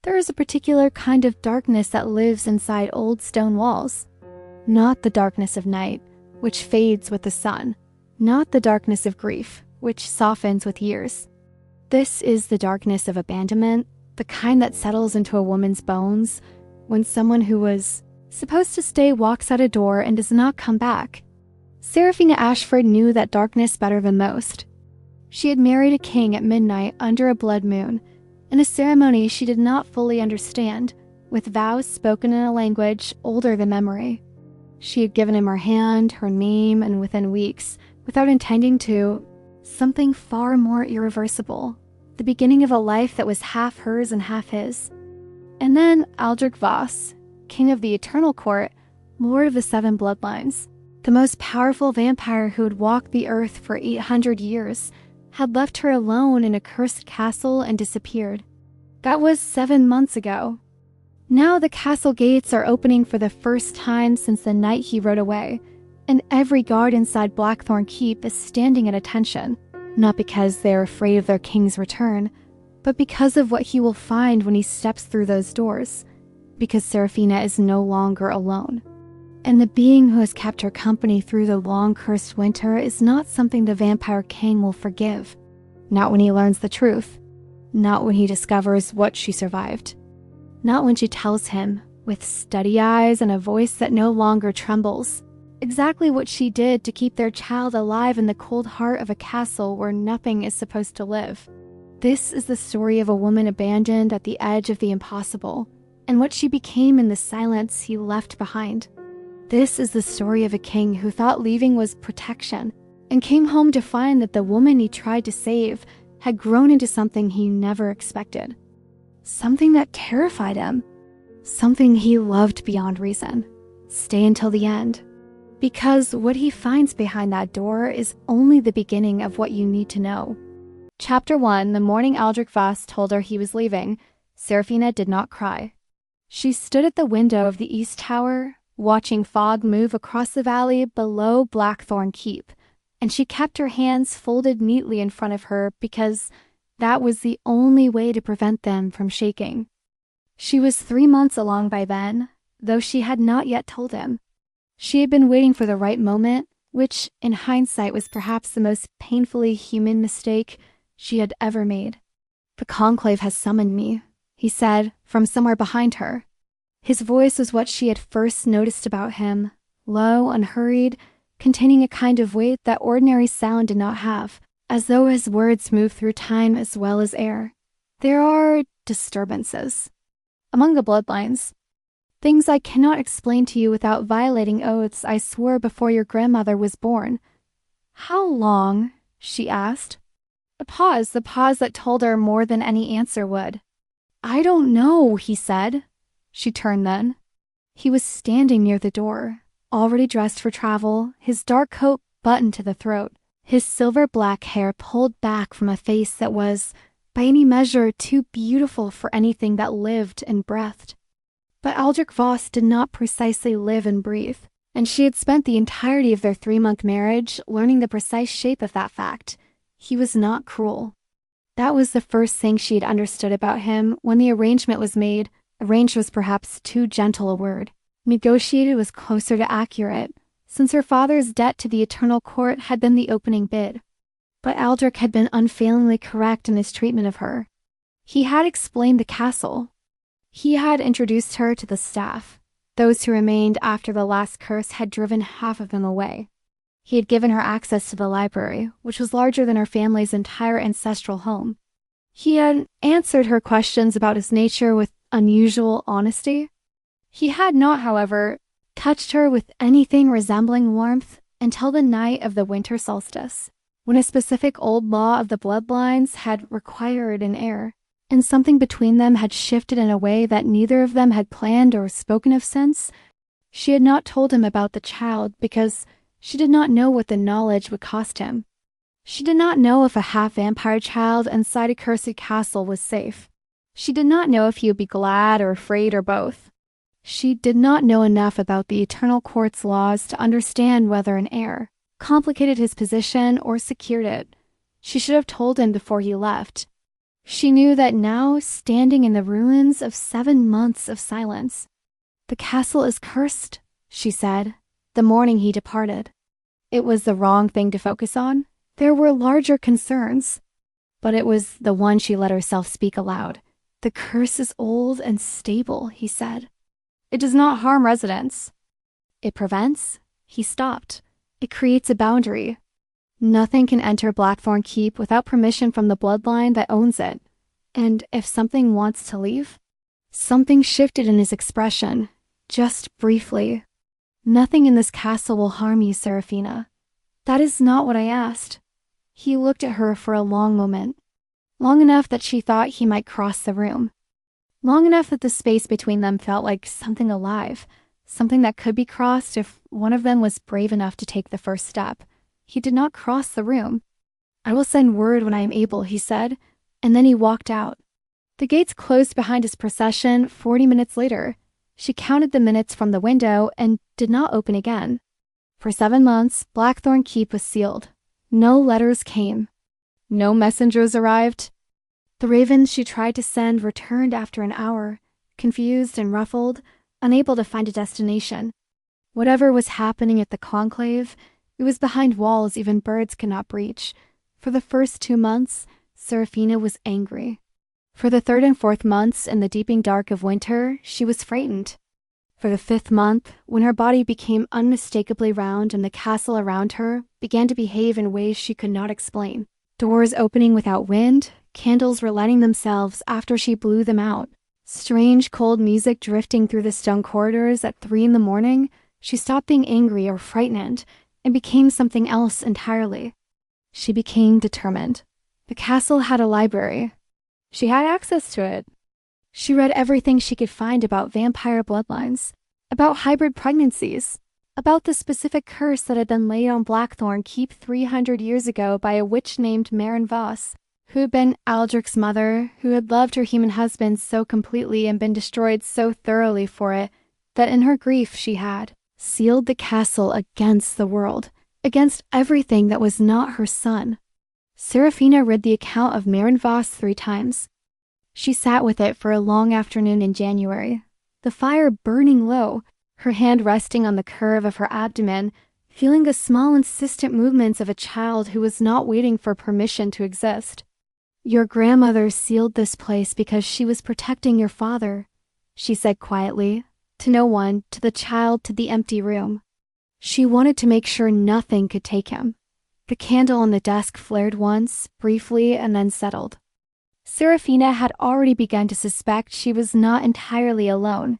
There is a particular kind of darkness that lives inside old stone walls. Not the darkness of night, which fades with the sun. Not the darkness of grief, which softens with years. This is the darkness of abandonment, the kind that settles into a woman's bones when someone who was supposed to stay walks out a door and does not come back. Seraphina Ashford knew that darkness better than most. She had married a king at midnight under a blood moon, in a ceremony she did not fully understand, with vows spoken in a language older than memory. She had given him her hand, her name, and within weeks, without intending to, something far more irreversible, the beginning of a life that was half hers and half his. And then Aldric Voss, king of the Eternal Court, lord of the 7 bloodlines, the most powerful vampire who had walked the earth for 800 years, had left her alone in a cursed castle and disappeared. That was 7 months ago. Now the castle gates are opening for the first time since the night he rode away, and every guard inside Blackthorn Keep is standing at attention, not because they are afraid of their king's return, but because of what he will find when he steps through those doors, because Seraphina is no longer alone. And the being who has kept her company through the long cursed winter is not something the vampire king will forgive. Not when he learns the truth. Not when he discovers what she survived. Not when she tells him, with steady eyes and a voice that no longer trembles, exactly what she did to keep their child alive in the cold heart of a castle where nothing is supposed to live. This is the story of a woman abandoned at the edge of the impossible, and what she became in the silence he left behind. This is the story of a king who thought leaving was protection, and came home to find that the woman he tried to save had grown into something he never expected. Something that terrified him. Something he loved beyond reason. Stay until the end. Because what he finds behind that door is only the beginning of what you need to know. Chapter 1, the morning Aldric Voss told her he was leaving, Seraphina did not cry. She stood at the window of the east tower, watching fog move across the valley below Blackthorn Keep, and she kept her hands folded neatly in front of her because that was the only way to prevent them from shaking. She was 3 months along by then, though she had not yet told him. She had been waiting for the right moment, which in hindsight was perhaps the most painfully human mistake she had ever made. "The conclave has summoned me," he said from somewhere behind her. His voice was what she had first noticed about him, low, unhurried, containing a kind of weight that ordinary sound did not have, as though his words moved through time as well as air. There are disturbances among the bloodlines. Things I cannot explain to you without violating oaths I swore before your grandmother was born. "How long?" she asked. The pause that told her more than any answer would. "I don't know," he said. She turned then. He was standing near the door, already dressed for travel, his dark coat buttoned to the throat, his silver-black hair pulled back from a face that was, by any measure, too beautiful for anything that lived and breathed. But Aldric Voss did not precisely live and breathe, and she had spent the entirety of their 3-month marriage learning the precise shape of that fact. He was not cruel. That was the first thing she had understood about him when the arrangement was made. Arranged was perhaps too gentle a word. Negotiated was closer to accurate, since her father's debt to the Eternal Court had been the opening bid. But Aldric had been unfailingly correct in his treatment of her. He had explained the castle. He had introduced her to the staff. Those who remained after the last curse had driven half of them away. He had given her access to the library, which was larger than her family's entire ancestral home. He had answered her questions about his nature with unusual honesty. He had not, however, touched her with anything resembling warmth until the night of the winter solstice, when a specific old law of the bloodlines had required an heir, and something between them had shifted in a way that neither of them had planned or spoken of since. She had not told him about the child because she did not know what the knowledge would cost him. She did not know if a half-vampire child inside a cursed castle was safe. She did not know if he would be glad or afraid or both. She did not know enough about the Eternal Court's laws to understand whether an heir complicated his position or secured it. She should have told him before he left. She knew that now, standing in the ruins of 7 months of silence. "The castle is cursed," she said, the morning he departed. It was the wrong thing to focus on. There were larger concerns. But it was the one she let herself speak aloud. "The curse is old and stable," he said. "It does not harm residents. It prevents." He stopped. "It creates a boundary. Nothing can enter Blackthorn Keep without permission from the bloodline that owns it. And if something wants to leave..." Something shifted in his expression, just briefly. "Nothing in this castle will harm you, Seraphina." "That is not what I asked." He looked at her for a long moment. Long enough that she thought he might cross the room. Long enough that the space between them felt like something alive, something that could be crossed if one of them was brave enough to take the first step. He did not cross the room. "I will send word when I am able," he said, and then he walked out. The gates closed behind his procession 40 minutes later. She counted the minutes from the window and did not open again. For 7 months, Blackthorn Keep was sealed. No letters came. No messengers arrived. The ravens she tried to send returned after an hour, confused and ruffled, unable to find a destination. Whatever was happening at the conclave, it was behind walls even birds could not breach. For the first 2 months, Seraphina was angry. For the 3rd and 4th months in the deepening dark of winter, she was frightened. For the 5th month, when her body became unmistakably round and the castle around her began to behave in ways she could not explain, doors opening without wind, candles relighting themselves after she blew them out, strange cold music drifting through the stone corridors at 3 in the morning, she stopped being angry or frightened and became something else entirely. She became determined. The castle had a library. She had access to it. She read everything she could find about vampire bloodlines, about hybrid pregnancies, about the specific curse that had been laid on Blackthorn Keep 300 years ago by a witch named Voss, who had been Aldric's mother, who had loved her human husband so completely and been destroyed so thoroughly for it that in her grief she had sealed the castle against the world, against everything that was not her son. Seraphina read the account of Voss 3 times. She sat with it for a long afternoon in January, the fire burning low, her hand resting on the curve of her abdomen, feeling the small insistent movements of a child who was not waiting for permission to exist. "Your grandmother sealed this place because she was protecting your father," she said quietly, to no one, to the child, to the empty room. She wanted to make sure nothing could take him. The candle on the desk flared once, briefly, and then settled. Seraphina had already begun to suspect she was not entirely alone.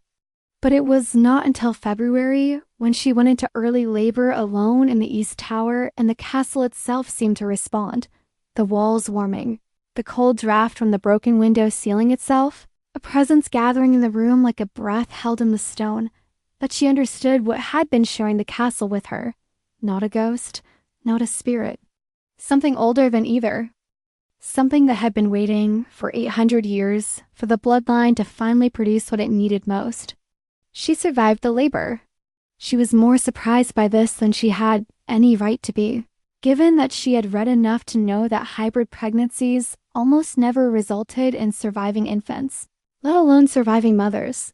But it was not until February, when she went into early labor alone in the East Tower and the castle itself seemed to respond, the walls warming, the cold draft from the broken window sealing itself, a presence gathering in the room like a breath held in the stone, that she understood what had been sharing the castle with her. Not a ghost, not a spirit. Something older than either. Something that had been waiting for 800 years for the bloodline to finally produce what it needed most. She survived the labor. She was more surprised by this than she had any right to be, given that she had read enough to know that hybrid pregnancies almost never resulted in surviving infants, let alone surviving mothers.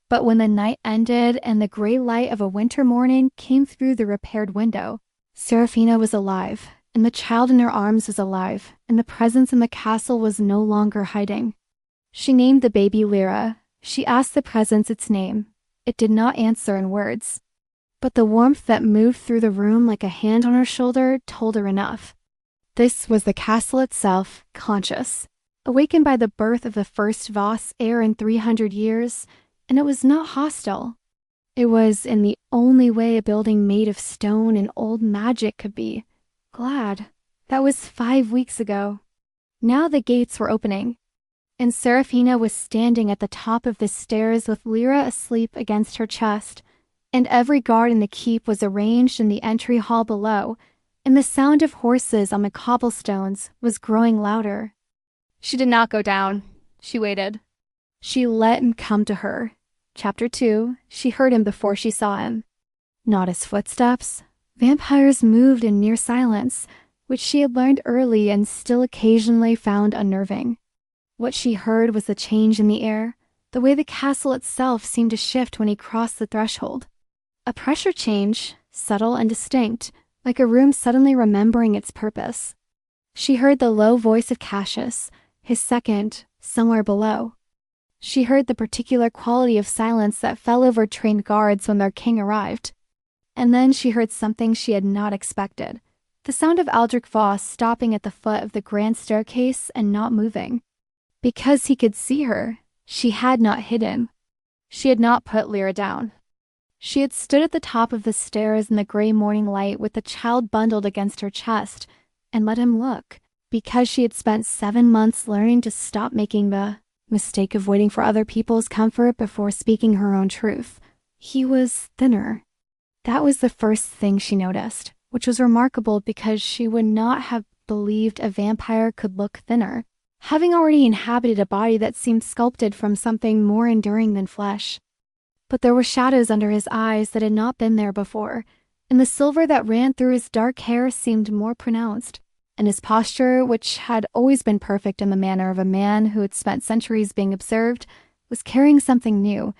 But when the night ended and the gray light of a winter morning came through the repaired window, Seraphina was alive, and the child in her arms was alive, and the presence in the castle was no longer hiding. She named the baby Lyra. She asked the presence its name. It did not answer in words. But the warmth that moved through the room like a hand on her shoulder told her enough. This was the castle itself, conscious, awakened by the birth of the first Voss heir in 300 years, and it was not hostile. It was in the only way a building made of stone and old magic could be. Glad. That was 5 weeks ago. Now the gates were opening, and Seraphina was standing at the top of the stairs with Lyra asleep against her chest, and every guard in the keep was arranged in the entry hall below, and the sound of horses on the cobblestones was growing louder. She did not go down. She waited. She let him come to her. Chapter 2, she heard him before she saw him. Not his footsteps. Vampires moved in near silence, which she had learned early and still occasionally found unnerving. What she heard was the change in the air, the way the castle itself seemed to shift when he crossed the threshold. A pressure change, subtle and distinct, like a room suddenly remembering its purpose. She heard the low voice of Cassius, his second, somewhere below. She heard the particular quality of silence that fell over trained guards when their king arrived. And then she heard something she had not expected. The sound of Aldric Voss stopping at the foot of the grand staircase and not moving. Because he could see her, she had not hidden. She had not put Lyra down. She had stood at the top of the stairs in the gray morning light with the child bundled against her chest and let him look, because she had spent 7 months learning to stop making the mistake of waiting for other people's comfort before speaking her own truth. He was thinner. That was the first thing she noticed, which was remarkable because she would not have believed a vampire could look thinner, having already inhabited a body that seemed sculpted from something more enduring than flesh. But there were shadows under his eyes that had not been there before, and the silver that ran through his dark hair seemed more pronounced, and his posture, which had always been perfect in the manner of a man who had spent centuries being observed, was carrying something new.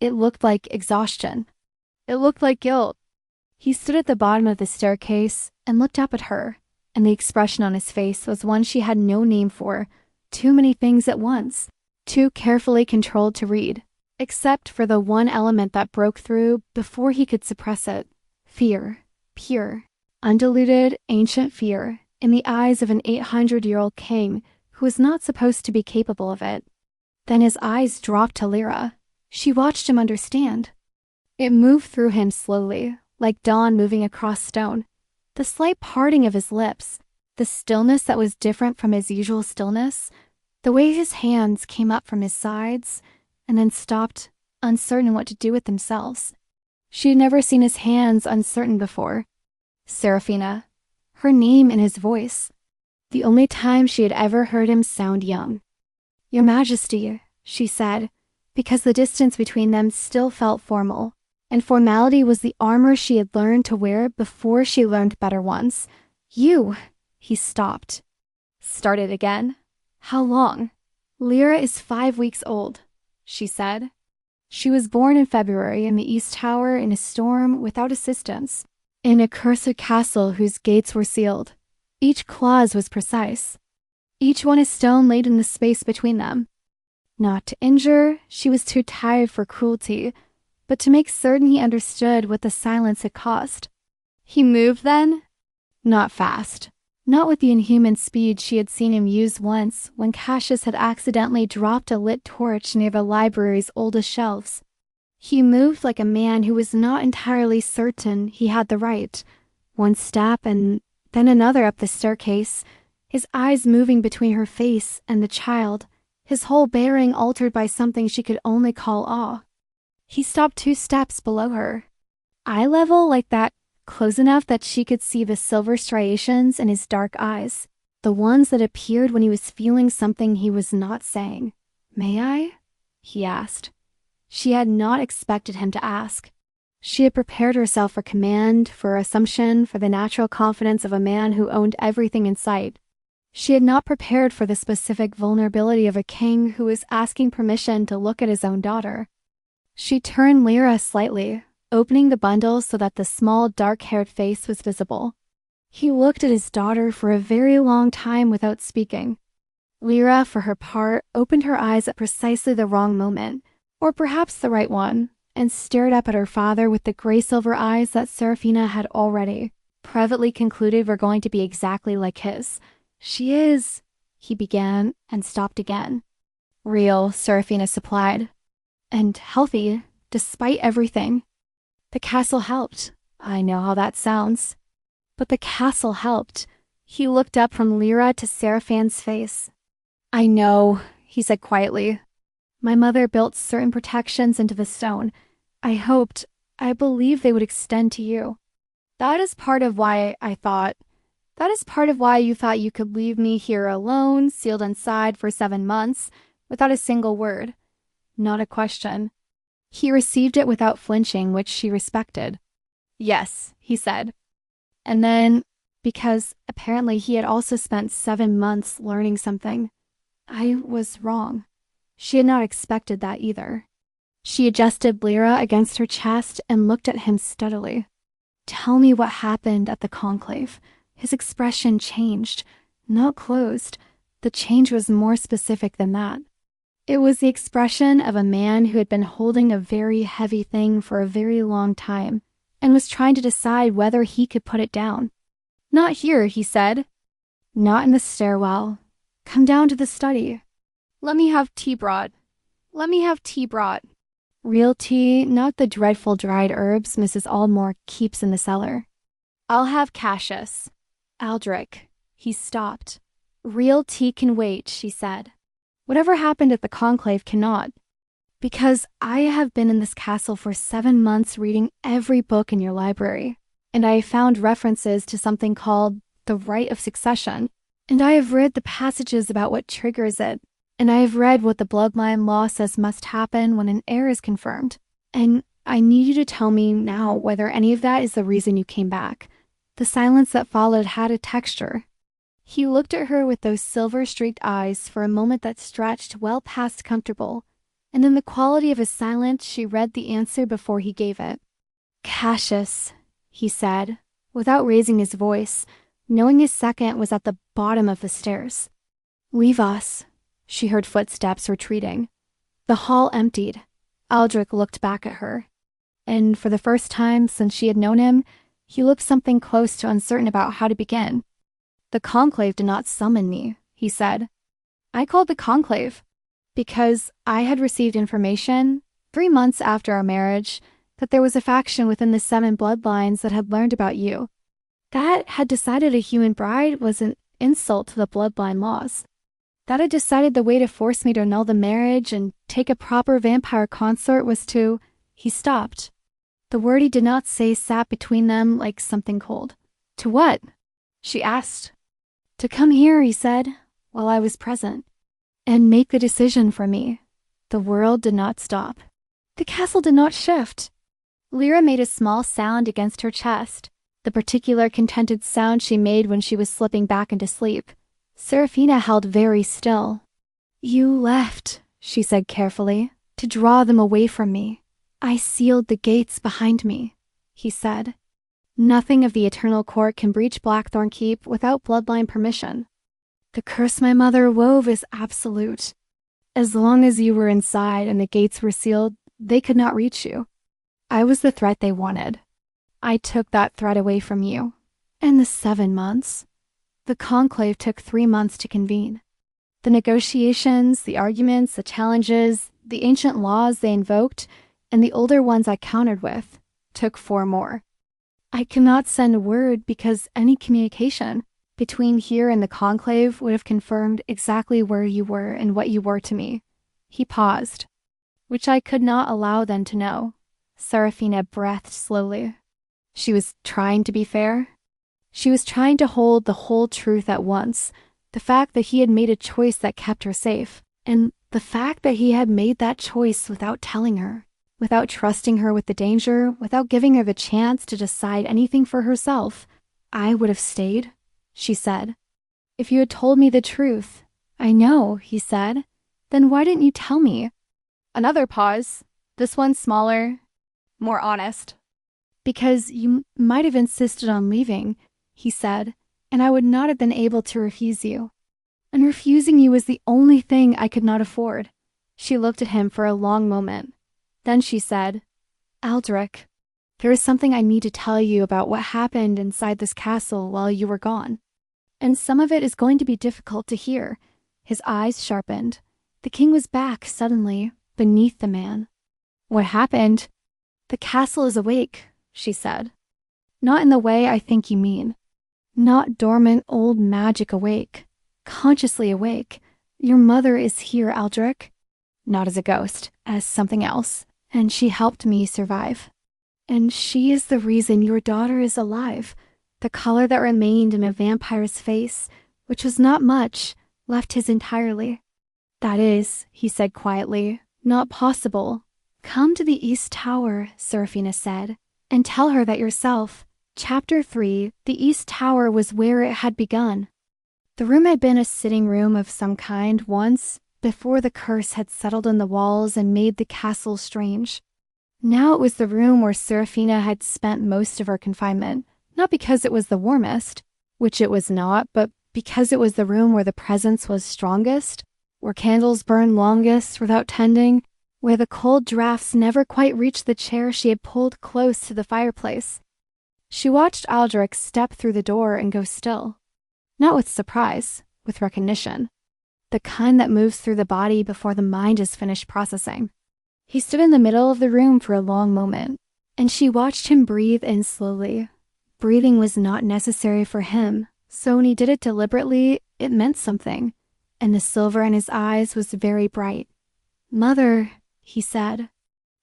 It looked like exhaustion. It looked like guilt. He stood at the bottom of the staircase and looked up at her, and the expression on his face was one she had no name for, too many things at once, too carefully controlled to read, except for the one element that broke through before he could suppress it. Fear. Pure, undiluted, ancient fear, in the eyes of an 800-year-old king who was not supposed to be capable of it. Then his eyes dropped to Lyra. She watched him understand. It moved through him slowly, like dawn moving across stone. The slight parting of his lips, the stillness that was different from his usual stillness, the way his hands came up from his sides and then stopped, uncertain what to do with themselves. She had never seen his hands uncertain before. Seraphina. Her name and his voice. The only time she had ever heard him sound young. Your Majesty, she said, because the distance between them still felt formal, and formality was the armor she had learned to wear before she learned better ones. You. He stopped. Started again. How long? Lyra is 5 weeks old, she said. She was born in February in the East Tower in a storm without assistance, in a cursed castle whose gates were sealed. Each clause was precise. Each one a stone laid in the space between them. Not to injure, she was too tired for cruelty, but to make certain he understood what the silence had cost. He moved then? Not fast. Not with the inhuman speed she had seen him use once when Cassius had accidentally dropped a lit torch near the library's oldest shelves. He moved like a man who was not entirely certain he had the right. One step and then another up the staircase, his eyes moving between her face and the child, his whole bearing altered by something she could only call awe. He stopped 2 steps below her. Eye level like that, close enough that she could see the silver striations in his dark eyes, the ones that appeared when he was feeling something he was not saying. May I? He asked. She had not expected him to ask. She had prepared herself for command, for assumption, for the natural confidence of a man who owned everything in sight. She had not prepared for the specific vulnerability of a king who was asking permission to look at his own daughter. She turned Lyra slightly, opening the bundle so that the small, dark-haired face was visible. He looked at his daughter for a very long time without speaking. Lyra, for her part, opened her eyes at precisely the wrong moment, or perhaps the right one, and stared up at her father with the gray-silver eyes that Seraphina had already privately concluded were going to be exactly like his. She is, he began, and stopped again. Real, Seraphina supplied. And healthy, despite everything. The castle helped. I know how that sounds. But the castle helped. He looked up from Lyra to Seraphine's face. I know, he said quietly. My mother built certain protections into the stone. I believed they would extend to you. That is part of why you thought you could leave me here alone, sealed inside for 7 months, without a single word. Not a question. He received it without flinching, which she respected. Yes, he said. And then, because apparently he had also spent 7 months learning something. I was wrong. She had not expected that either. She adjusted Lyra against her chest and looked at him steadily. Tell me what happened at the conclave. His expression changed, not closed. The change was more specific than that. It was the expression of a man who had been holding a very heavy thing for a very long time and was trying to decide whether he could put it down. Not here, he said. Not in the stairwell. Come down to the study. Let me have tea brought. Let me have tea brought. Real tea, not the dreadful dried herbs Mrs. Aldmore keeps in the cellar. I'll have Cassius. Aldric. He stopped. Real tea can wait, she said. Whatever happened at the conclave cannot. Because I have been in this castle for 7 months reading every book in your library, and I have found references to something called the right of succession, and I have read the passages about what triggers it, and I have read what the bloodline law says must happen when an heir is confirmed, and I need you to tell me now whether any of that is the reason you came back. The silence that followed had a texture. He looked at her with those silver-streaked eyes for a moment that stretched well past comfortable, and in the quality of his silence she read the answer before he gave it. Cassius, he said, without raising his voice, knowing his second was at the bottom of the stairs. Leave us. She heard footsteps retreating. The hall emptied. Aldric looked back at her, and for the first time since she had known him, he looked something close to uncertain about how to begin. The conclave did not summon me, he said. I called the conclave because I had received information 3 months after our marriage that there was a faction within the 7 bloodlines that had learned about you. That had decided a human bride was an insult to the bloodline laws. That had decided the way to force me to annul the marriage and take a proper vampire consort was to... He stopped. The word he did not say sat between them like something cold. To what? She asked. To come here, he said, while I was present, and make the decision for me. The world did not stop. The castle did not shift. Lyra made a small sound against her chest, the particular contented sound she made when she was slipping back into sleep. Seraphina held very still. You left, she said carefully, to draw them away from me. I sealed the gates behind me, he said. Nothing of the Eternal Court can breach Blackthorn Keep without bloodline permission. The curse my mother wove is absolute. As long as you were inside and the gates were sealed, they could not reach you. I was the threat they wanted. I took that threat away from you. And the 7 months. The conclave took 3 months to convene. The negotiations, the arguments, the challenges, the ancient laws they invoked, and the older ones I countered with, took 4 more. I cannot send word because any communication between here and the conclave would have confirmed exactly where you were and what you were to me. He paused, which I could not allow them to know. Seraphina breathed slowly. She was trying to be fair. She was trying to hold the whole truth at once, the fact that he had made a choice that kept her safe, and the fact that he had made that choice without telling her. Without trusting her with the danger, without giving her the chance to decide anything for herself. I would have stayed, she said. If you had told me the truth. I know, he said. Then why didn't you tell me? Another pause. This one smaller, more honest. Because you might have insisted on leaving, he said, and I would not have been able to refuse you. And refusing you was the only thing I could not afford. She looked at him for a long moment. Then she said, Aldric, there is something I need to tell you about what happened inside this castle while you were gone. And some of it is going to be difficult to hear. His eyes sharpened. The king was back suddenly, beneath the man. What happened? The castle is awake, she said. Not in the way I think you mean. Not dormant old magic awake. Consciously awake. Your mother is here, Aldric. Not as a ghost, as something else. And she helped me survive. And she is the reason your daughter is alive. The color that remained in a vampire's face, which was not much, left his entirely. That is, he said quietly, not possible. Come to the East Tower, Seraphina said, and tell her that yourself. Chapter 3, the East Tower was where it had begun. The room had been a sitting room of some kind once, before the curse had settled in the walls and made the castle strange. Now it was the room where Seraphina had spent most of her confinement, not because it was the warmest, which it was not, but because it was the room where the presence was strongest, where candles burned longest without tending, where the cold drafts never quite reached the chair she had pulled close to the fireplace. She watched Aldric step through the door and go still. Not with surprise, with recognition. The kind that moves through the body before the mind is finished processing. He stood in the middle of the room for a long moment, and she watched him breathe in slowly. Breathing was not necessary for him, so when he did it deliberately, it meant something, and the silver in his eyes was very bright. "Mother," he said.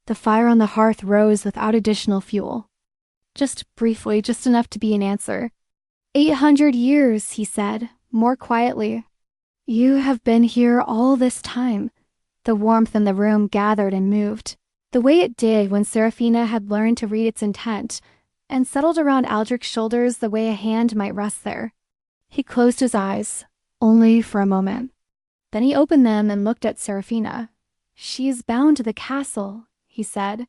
The fire on the hearth rose without additional fuel. Just briefly, just enough to be an answer. 800 years, he said, more quietly. "You have been here all this time." The warmth in the room gathered and moved, the way it did when Seraphina had learned to read its intent, and settled around Aldric's shoulders the way a hand might rest there. He closed his eyes, only for a moment. Then he opened them and looked at Seraphina. "She is bound to the castle," he said.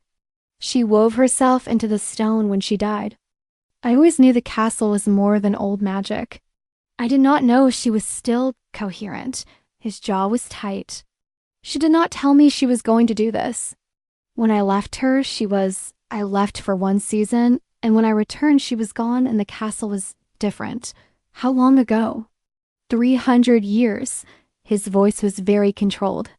"She wove herself into the stone when she died. I always knew the castle was more than old magic. I did not know she was still coherent. His jaw was tight. She did not tell me she was going to do this. When I left her, I left for one season, and when I returned, she was gone and the castle was different. How long ago? 300 years. His voice was very controlled.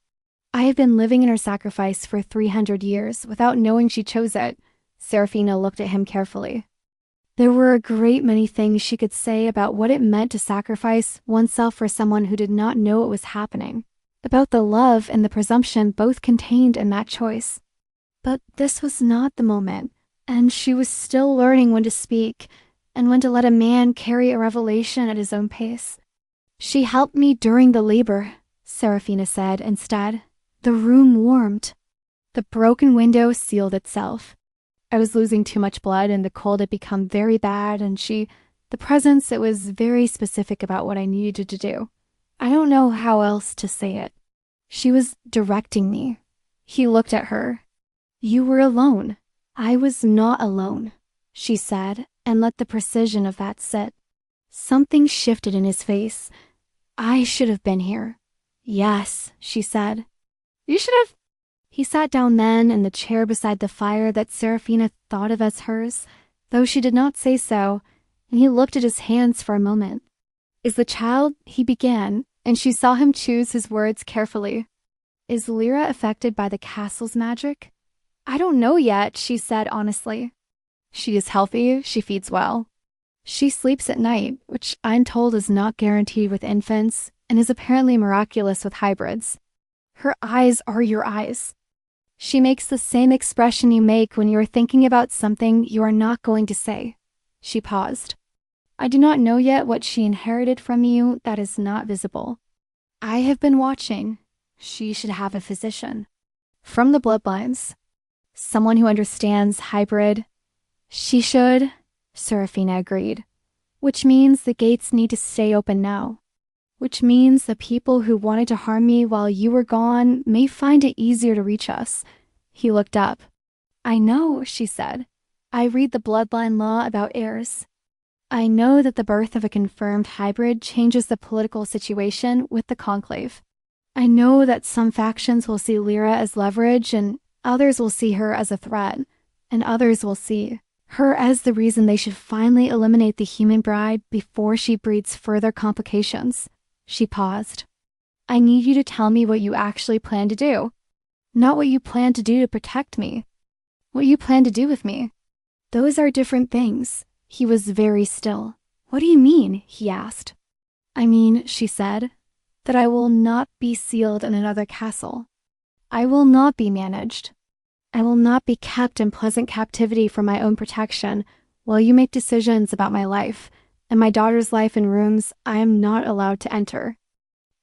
I have been living in her sacrifice for 300 years without knowing she chose it. Seraphina looked at him carefully. There were a great many things she could say about what it meant to sacrifice oneself for someone who did not know it was happening, about the love and the presumption both contained in that choice. But this was not the moment, and she was still learning when to speak and when to let a man carry a revelation at his own pace. "She helped me during the labor," Seraphina said instead. The room warmed. The broken window sealed itself. I was losing too much blood and the cold had become very bad, and the presence, it was very specific about what I needed to do. I don't know how else to say it. She was directing me. He looked at her. "You were alone." "I was not alone," she said, and let the precision of that sit. Something shifted in his face. "I should have been here." "Yes," she said. "You should have." He sat down then in the chair beside the fire that Seraphina thought of as hers, though she did not say so, and he looked at his hands for a moment. "Is the child," he began, and she saw him choose his words carefully. "Is Lyra affected by the castle's magic?" "I don't know yet," she said honestly. "She is healthy, she feeds well. She sleeps at night, which I'm told is not guaranteed with infants, and is apparently miraculous with hybrids. Her eyes are your eyes. She makes the same expression you make when you are thinking about something you are not going to say." She paused. "I do not know yet what she inherited from you that is not visible. I have been watching. She should have a physician. From the bloodlines. Someone who understands hybrid." "She should," Seraphina agreed. "Which means the gates need to stay open now. Which means the people who wanted to harm me while you were gone may find it easier to reach us." He looked up. "I know," she said. "I read the bloodline law about heirs. I know that the birth of a confirmed hybrid changes the political situation with the conclave. I know that some factions will see Lyra as leverage, and others will see her as a threat, and others will see her as the reason they should finally eliminate the human bride before she breeds further complications." She paused. "I need you to tell me what you actually plan to do. Not what you plan to do to protect me. What you plan to do with me. Those are different things." He was very still. "What do you mean?" he asked. "I mean," she said, "that I will not be sealed in another castle. I will not be managed. I will not be kept in pleasant captivity for my own protection while you make decisions about my life and my daughter's life in rooms I am not allowed to enter.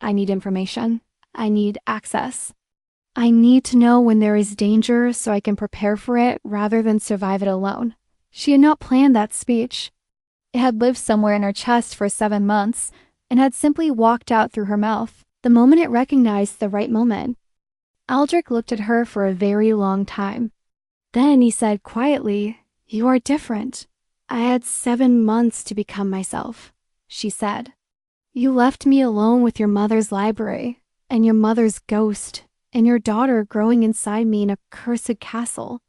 I need information. I need access. I need to know when there is danger so I can prepare for it rather than survive it alone." She had not planned that speech. It had lived somewhere in her chest for 7 months, and had simply walked out through her mouth the moment it recognized the right moment. Aldric looked at her for a very long time. Then he said quietly, "You are different. I had 7 months to become myself," she said. "You left me alone with your mother's library, and your mother's ghost, and your daughter growing inside me in a cursed castle.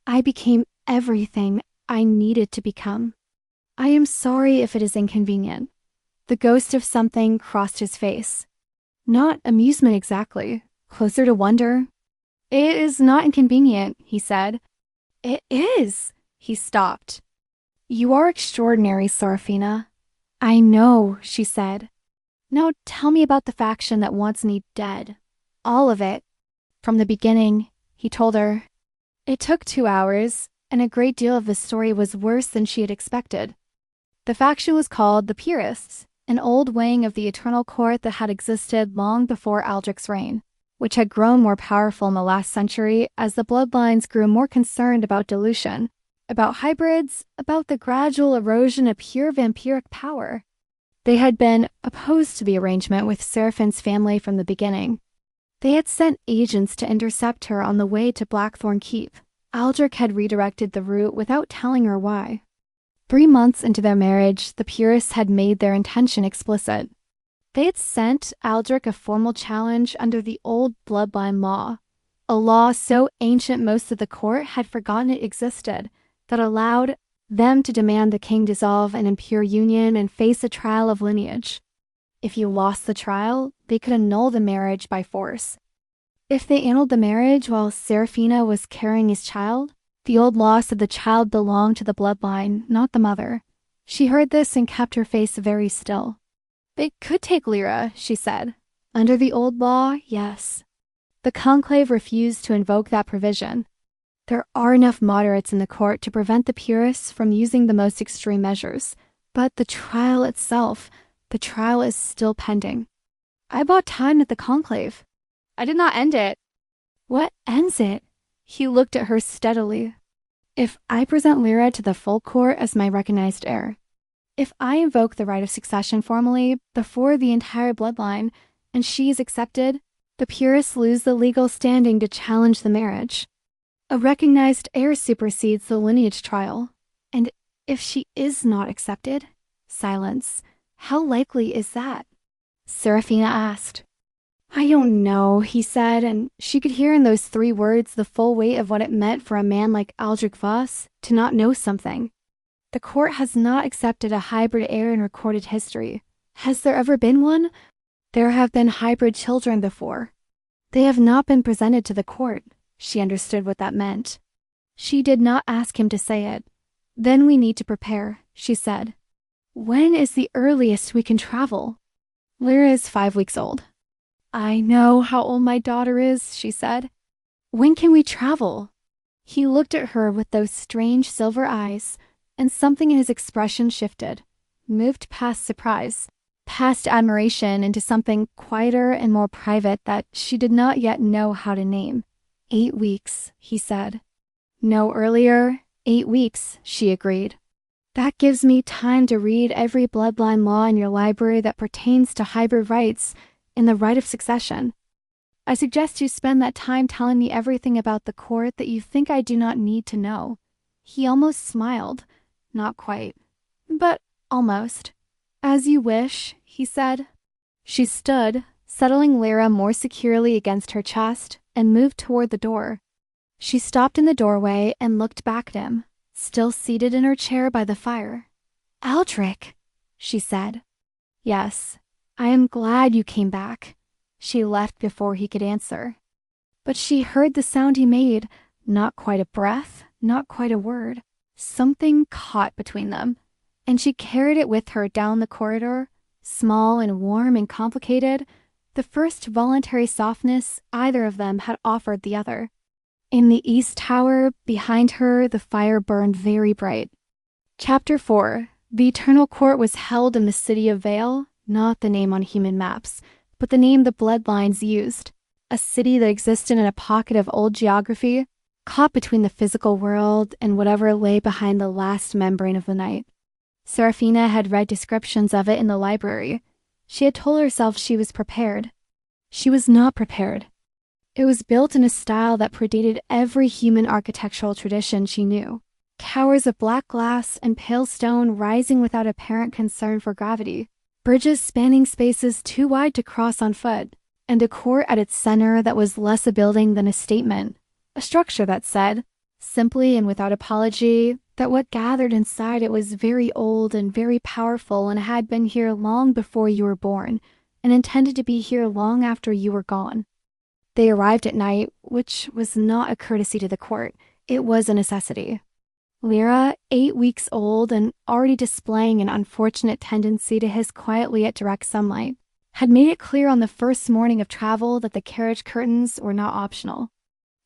I became everything I needed to become. I am sorry if it is inconvenient." The ghost of something crossed his face. Not amusement exactly, closer to wonder. "It is not inconvenient," he said. "It is." He stopped. "You are extraordinary, Seraphina." "I know," she said. "Now tell me about the faction that wants me dead. All of it. From the beginning," he told her. It took 2 hours, and a great deal of the story was worse than she had expected. The faction was called the Purists, an old wing of the Eternal Court that had existed long before Aldric's reign, which had grown more powerful in the last century as the bloodlines grew more concerned about dilution, about hybrids, about the gradual erosion of pure vampiric power. They had been opposed to the arrangement with Seraphine's family from the beginning. They had sent agents to intercept her on the way to Blackthorn Keep. Aldric had redirected the route without telling her why. 3 months into their marriage, the Purists had made their intention explicit. They had sent Aldric a formal challenge under the old bloodline law, a law so ancient most of the court had forgotten it existed, that allowed them to demand the king dissolve an impure union and face a trial of lineage. If you lost the trial, they could annul the marriage by force. If they annulled the marriage while Seraphina was carrying his child, the old law said the child belonged to the bloodline, not the mother. She heard this and kept her face very still. "They could take Lyra," she said. "Under the old law, yes." The conclave refused to invoke that provision. There are enough moderates in the court to prevent the Purists from using the most extreme measures, but the trial itself, the trial is still pending. "I bought time at the conclave. I did not end it." "What ends it?" He looked at her steadily. "If I present Lyra to the full court as my recognized heir, if I invoke the right of succession formally before the entire bloodline, and she is accepted, the Purists lose the legal standing to challenge the marriage. A recognized heir supersedes the lineage trial. And if she is not accepted?" Silence. "How likely is that?" Seraphina asked. "I don't know," he said, and she could hear in those 3 words the full weight of what it meant for a man like Aldric Voss to not know something. The court has not accepted a hybrid heir in recorded history. Has there ever been one? There have been hybrid children before. They have not been presented to the court. She understood what that meant. She did not ask him to say it. "Then we need to prepare," she said. "When is the earliest we can travel?" "Lyra is 5 weeks old." "I know how old my daughter is," she said. "When can we travel?" He looked at her with those strange silver eyes, and something in his expression shifted, moved past surprise, past admiration into something quieter and more private that she did not yet know how to name. 8 weeks, he said. "No earlier, 8 weeks, she agreed. "That gives me time to read every bloodline law in your library that pertains to hybrid rights and the right of succession. I suggest you spend that time telling me everything about the court that you think I do not need to know." He almost smiled. Not quite, but almost. "As you wish," he said. She stood, settling Lyra more securely against her chest, and moved toward the door. She stopped in the doorway and looked back at him, still seated in her chair by the fire. "Aldric," she said. "Yes, I am glad you came back." She left before he could answer. But she heard the sound he made, not quite a breath, not quite a word. Something caught between them, and she carried it with her down the corridor, small and warm and complicated, the first voluntary softness either of them had offered the other. In the east tower, behind her, the fire burned very bright. Chapter 4. The Eternal Court was held in the city of Vale, not the name on human maps, but the name the bloodlines used, a city that existed in a pocket of old geography, caught between the physical world and whatever lay behind the last membrane of the night. Seraphina had read descriptions of it in the library. She had told herself she was prepared. She was not prepared. It was built in a style that predated every human architectural tradition she knew. Towers of black glass and pale stone rising without apparent concern for gravity. Bridges spanning spaces too wide to cross on foot. And a court at its center that was less a building than a statement. A structure that said, simply and without apology, that what gathered inside it was very old and very powerful and had been here long before you were born, and intended to be here long after you were gone. They arrived at night, which was not a courtesy to the court. It was a necessity. Lyra, 8 weeks old and already displaying an unfortunate tendency to hiss quietly at direct sunlight, had made it clear on the first morning of travel that the carriage curtains were not optional.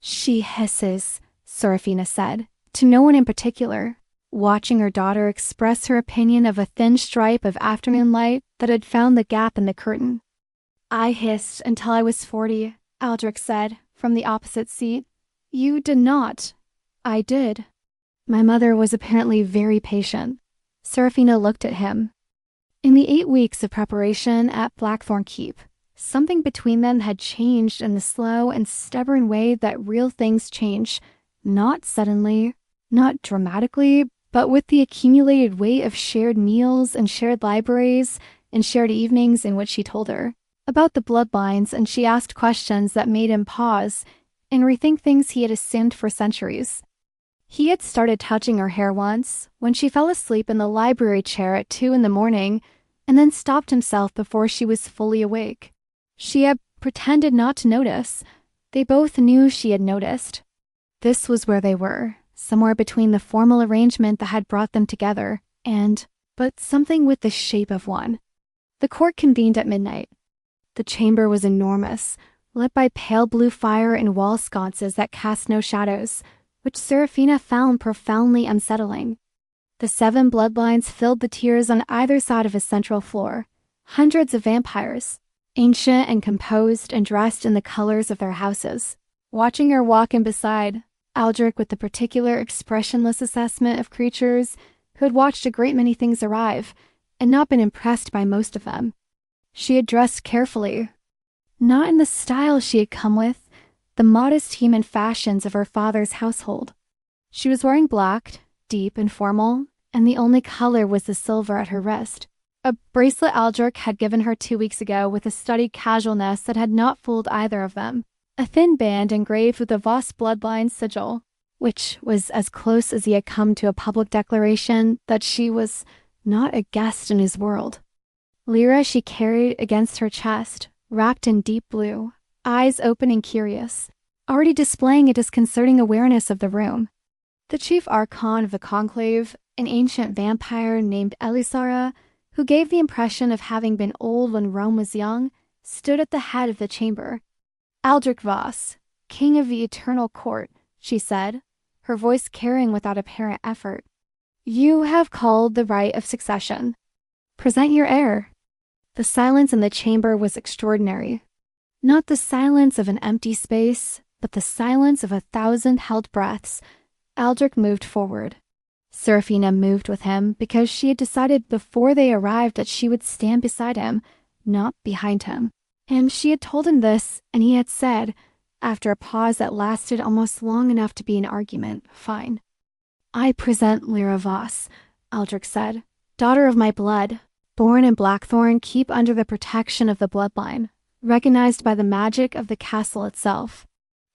She hisses, Seraphina said, to no one in particular, watching her daughter express her opinion of a thin stripe of afternoon light that had found the gap in the curtain. I hissed until I was 40, Aldric said, from the opposite seat. You did not. I did. My mother was apparently very patient. Seraphina looked at him. In the 8 weeks of preparation at Blackthorn Keep, something between them had changed in the slow and stubborn way that real things change, not suddenly, not dramatically, but with the accumulated weight of shared meals and shared libraries and shared evenings in which she told her about the bloodlines, and she asked questions that made him pause and rethink things he had assumed for centuries. He had started touching her hair once, when she fell asleep in the library chair at 2 in the morning, and then stopped himself before she was fully awake. She had pretended not to notice. They both knew she had noticed. This was where they were, somewhere between the formal arrangement that had brought them together but something with the shape of one. The court convened at midnight. The chamber was enormous, lit by pale blue fire and wall sconces that cast no shadows, which Seraphina found profoundly unsettling. The 7 bloodlines filled the tiers on either side of a central floor. Hundreds of vampires, ancient and composed and dressed in the colors of their houses. Watching her walk in beside, Aldric with the particular expressionless assessment of creatures who had watched a great many things arrive and not been impressed by most of them. She had dressed carefully, not in the style she had come with, the modest human fashions of her father's household. She was wearing black, deep and formal, and the only color was the silver at her wrist. A bracelet Aldric had given her 2 weeks ago with a studied casualness that had not fooled either of them. A thin band engraved with the Voss bloodline sigil, which was as close as he had come to a public declaration that she was not a guest in his world. Lyra she carried against her chest, wrapped in deep blue, eyes open and curious, already displaying a disconcerting awareness of the room. The chief archon of the conclave, an ancient vampire named Elisara, who gave the impression of having been old when Rome was young, stood at the head of the chamber. Aldric Voss, king of the eternal court, she said, her voice carrying without apparent effort. You have called the right of succession. Present your heir. The silence in the chamber was extraordinary. Not the silence of an empty space, but the silence of 1,000 held breaths. Aldric moved forward. Seraphina moved with him because she had decided before they arrived that she would stand beside him, not behind him. And she had told him this, and he had said, after a pause that lasted almost long enough to be an argument, fine. I present Lyra Voss, Aldric said, daughter of my blood, born in Blackthorn Keep under the protection of the bloodline, recognized by the magic of the castle itself.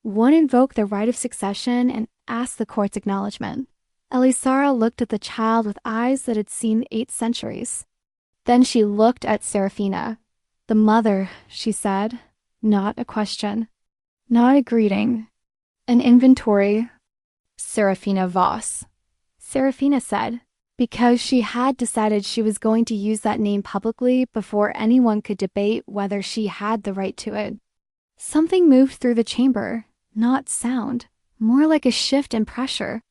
One invoked the right of succession and asked the court's acknowledgement. Elisara looked at the child with eyes that had seen 8 centuries. Then she looked at Seraphina. The mother, she said, not a question, not a greeting, an inventory. Seraphina Voss. Seraphina said, because she had decided she was going to use that name publicly before anyone could debate whether she had the right to it. Something moved through the chamber, not sound, more like a shift in pressure.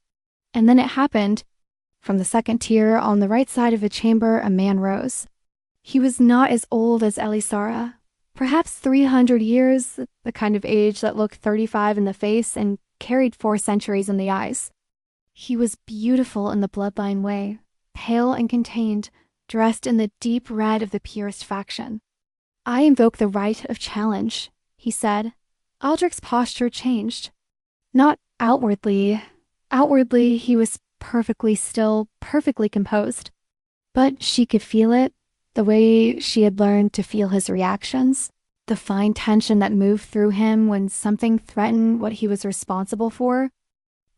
And then it happened. From the second tier on the right side of the chamber, a man rose. He was not as old as Elisara, perhaps 300 years, the kind of age that looked 35 in the face and carried 4 centuries in the eyes. He was beautiful in the bloodline way, pale and contained, dressed in the deep red of the purest faction. I invoke the right of challenge, he said. Aldric's posture changed. Not outwardly. Outwardly, he was perfectly still, perfectly composed. But she could feel it, the way she had learned to feel his reactions, the fine tension that moved through him when something threatened what he was responsible for.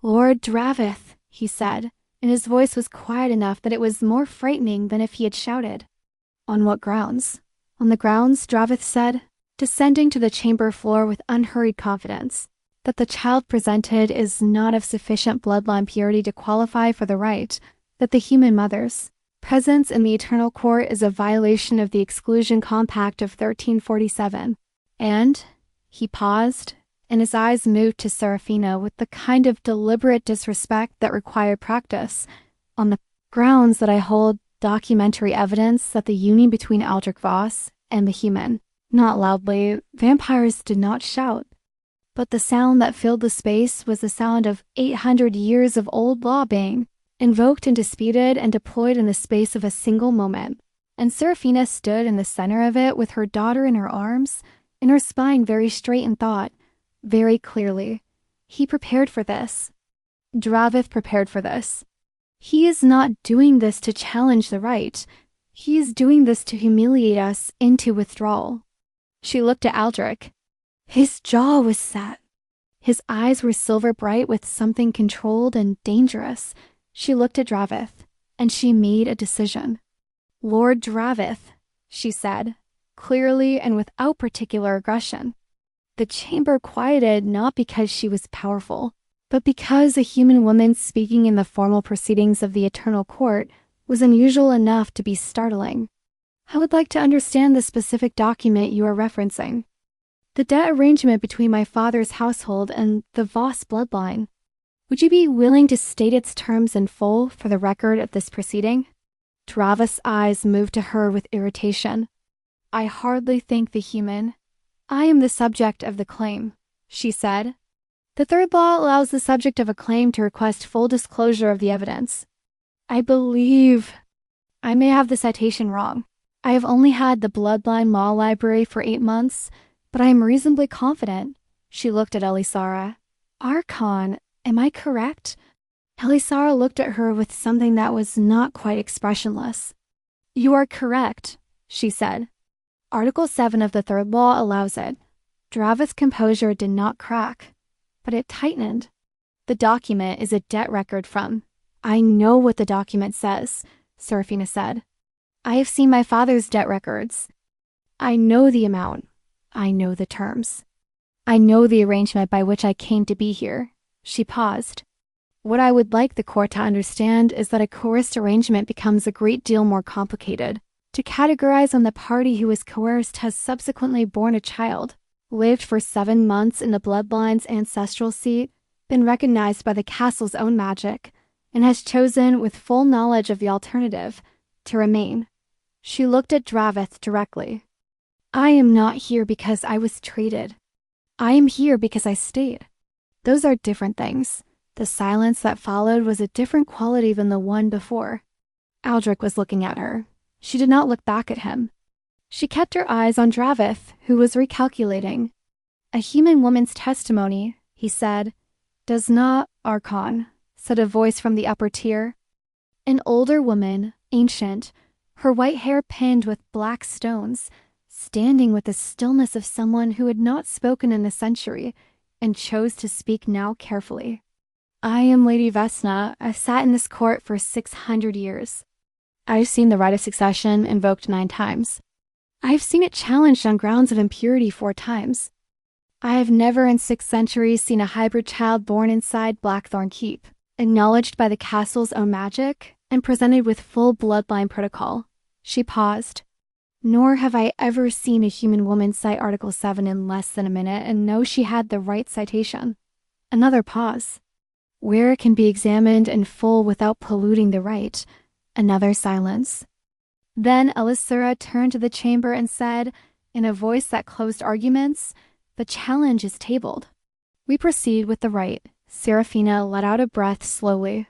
Lord Dravith, he said, and his voice was quiet enough that it was more frightening than if he had shouted. On what grounds? On the grounds, Dravith said, descending to the chamber floor with unhurried confidence, that the child presented is not of sufficient bloodline purity to qualify for the right, that the human mother's presence in the Eternal Court is a violation of the Exclusion Compact of 1347, and, he paused, and his eyes moved to Seraphina with the kind of deliberate disrespect that required practice, on the grounds that I hold documentary evidence that the union between Aldric Voss and the human. Not loudly, vampires did not shout, but the sound that filled the space was the sound of 800 years of old law being invoked and disputed and deployed in the space of a single moment. And Seraphina stood in the center of it with her daughter in her arms, and her spine very straight in thought, very clearly. He prepared for this. Dravith prepared for this. He is not doing this to challenge the right. He is doing this to humiliate us into withdrawal. She looked at Aldric. His jaw was set. His eyes were silver bright with something controlled and dangerous. She looked at Dravith, and she made a decision. Lord Dravith, she said, clearly and without particular aggression. The chamber quieted not because she was powerful, but because a human woman speaking in the formal proceedings of the Eternal Court was unusual enough to be startling. I would like to understand the specific document you are referencing. The debt arrangement between my father's household and the Voss bloodline. Would you be willing to state its terms in full for the record of this proceeding? Dravith's eyes moved to her with irritation. I hardly think the human. I am the subject of the claim, she said. The third law allows the subject of a claim to request full disclosure of the evidence. I believe. I may have the citation wrong. I have only had the Bloodline Law Library for 8 months, but I am reasonably confident. She looked at Elisara. Archon, am I correct? Elisara looked at her with something that was not quite expressionless. You are correct, she said. Article 7 of the third law allows it. Dravith's composure did not crack, but it tightened. The document is a debt record from. I know what the document says, Seraphina said. I have seen my father's debt records. I know the amount. I know the terms. I know the arrangement by which I came to be here. She paused. What I would like the court to understand is that a coerced arrangement becomes a great deal more complicated. To categorize when the party who was coerced has subsequently borne a child, lived for 7 months in the bloodline's ancestral seat, been recognized by the castle's own magic, and has chosen, with full knowledge of the alternative, to remain. She looked at Dravith directly. I am not here because I was traded. I am here because I stayed. Those are different things. The silence that followed was a different quality than the one before. Aldric was looking at her. She did not look back at him. She kept her eyes on Dravith, who was recalculating. A human woman's testimony, he said, does not, Archon, said a voice from the upper tier. An older woman, ancient, her white hair pinned with black stones, standing with the stillness of someone who had not spoken in a century, and chose to speak now carefully. I am Lady Vesna. I've sat in this court for 600 years. I've seen the right of succession invoked 9 times. I've seen it challenged on grounds of impurity 4 times. I have never in 6 centuries seen a hybrid child born inside Blackthorn Keep, acknowledged by the castle's own magic, and presented with full bloodline protocol. She paused. Nor have I ever seen a human woman cite Article 7 in less than a minute and know she had the right citation. Another pause. Where it can be examined in full without polluting the right. Another silence. Then Elisara turned to the chamber and said, in a voice that closed arguments, the challenge is tabled. We proceed with the right. Seraphina let out a breath slowly.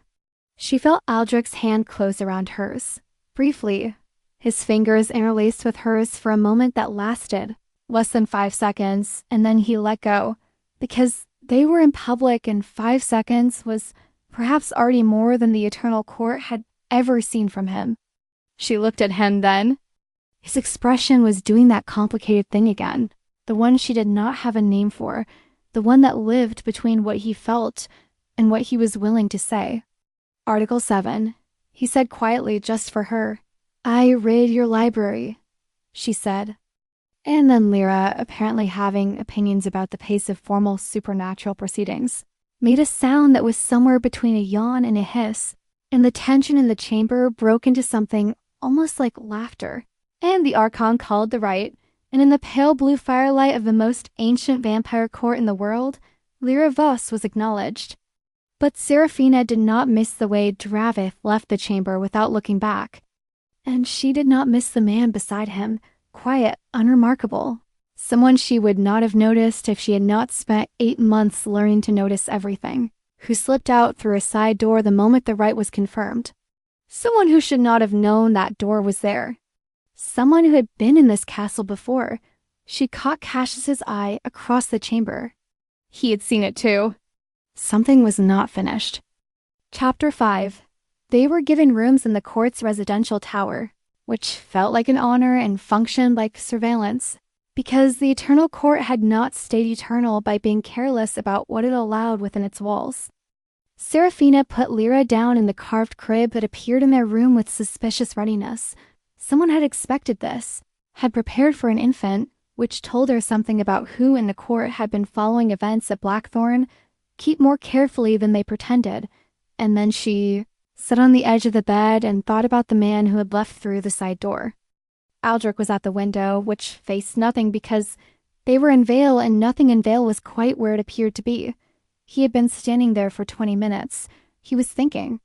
She felt Aldric's hand close around hers. Briefly, His fingers interlaced with hers for a moment that lasted less than 5 seconds, and then he let go, because they were in public and 5 seconds was perhaps already more than the Eternal Court had ever seen from him. She looked at him then. His expression was doing that complicated thing again, the one she did not have a name for, the one that lived between what he felt and what he was willing to say. Article 7, he said quietly just for her. I raid your library, she said. And then Lyra, apparently having opinions about the pace of formal supernatural proceedings, made a sound that was somewhere between a yawn and a hiss, and the tension in the chamber broke into something almost like laughter. And the Archon called the right, and in the pale blue firelight of the most ancient vampire court in the world, Lyra Voss was acknowledged. But Seraphina did not miss the way Dravith left the chamber without looking back. And she did not miss the man beside him, quiet, unremarkable. Someone she would not have noticed if she had not spent 8 months learning to notice everything, who slipped out through a side door the moment the rite was confirmed. Someone who should not have known that door was there. Someone who had been in this castle before. She caught Cassius's eye across the chamber. He had seen it too. Something was not finished. Chapter 5. They were given rooms in the court's residential tower, which felt like an honor and functioned like surveillance, because the Eternal Court had not stayed eternal by being careless about what it allowed within its walls. Seraphina put Lyra down in the carved crib that appeared in their room with suspicious readiness. Someone had expected this, had prepared for an infant, which told her something about who in the court had been following events at Blackthorn Keep more carefully than they pretended, and then she sat on the edge of the bed and thought about the man who had left through the side door. Aldric was at the window, which faced nothing because they were in Vale and nothing in Vale was quite where it appeared to be. He had been standing there for 20 minutes. He was thinking.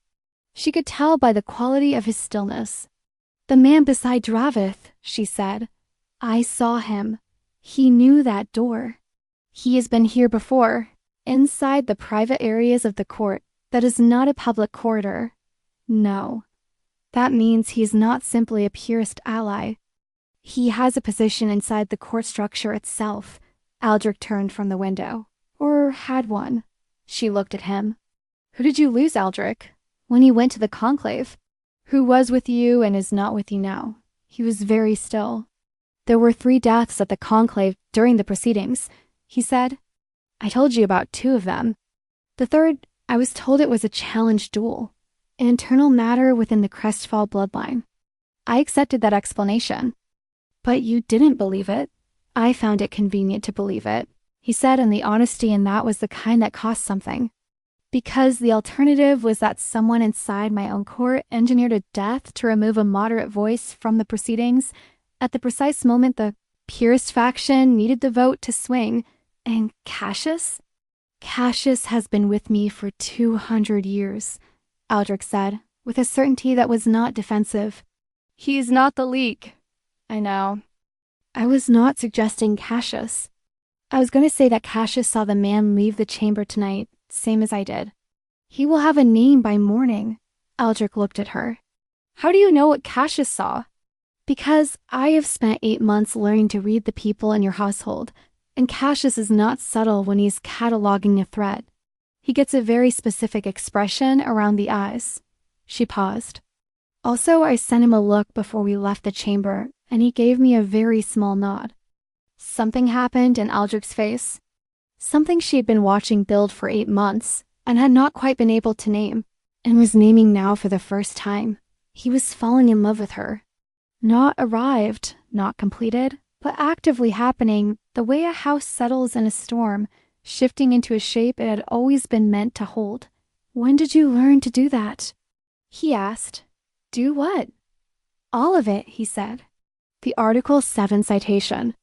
She could tell by the quality of his stillness. The man beside Dravith, she said. I saw him. He knew that door. He has been here before, inside the private areas of the court. That is not a public corridor. No. That means he is not simply a purist ally. He has a position inside the court structure itself. Aldric turned from the window. Or had one. She looked at him. Who did you lose, Aldric? When you went to the conclave? Who was with you and is not with you now? He was very still. There were 3 deaths at the conclave during the proceedings, he said. I told you about 2 of them. The third, I was told it was a challenge duel. An internal matter within the Crestfall bloodline. I accepted that explanation. But you didn't believe it. I found it convenient to believe it, he said, and the honesty in that was the kind that cost something. Because the alternative was that someone inside my own court engineered a death to remove a moderate voice from the proceedings at the precise moment the purist faction needed the vote to swing. And Cassius? Cassius has been with me for 200 years, Aldric said, with a certainty that was not defensive. He's not the leak. I know. I was not suggesting Cassius. I was going to say that Cassius saw the man leave the chamber tonight, same as I did. He will have a name by morning. Aldric looked at her. How do you know what Cassius saw? Because I have spent 8 months learning to read the people in your household, and Cassius is not subtle when he's cataloging a threat. He gets a very specific expression around the eyes. She paused. Also, I sent him a look before we left the chamber, and he gave me a very small nod. Something happened in Aldric's face. Something she had been watching build for 8 months, and had not quite been able to name, and was naming now for the first time. He was falling in love with her. Not arrived, not completed, but actively happening the way a house settles in a storm, shifting into a shape it had always been meant to hold. When did you learn to do that? He asked. Do what? All of it, he said. The Article 7 citation.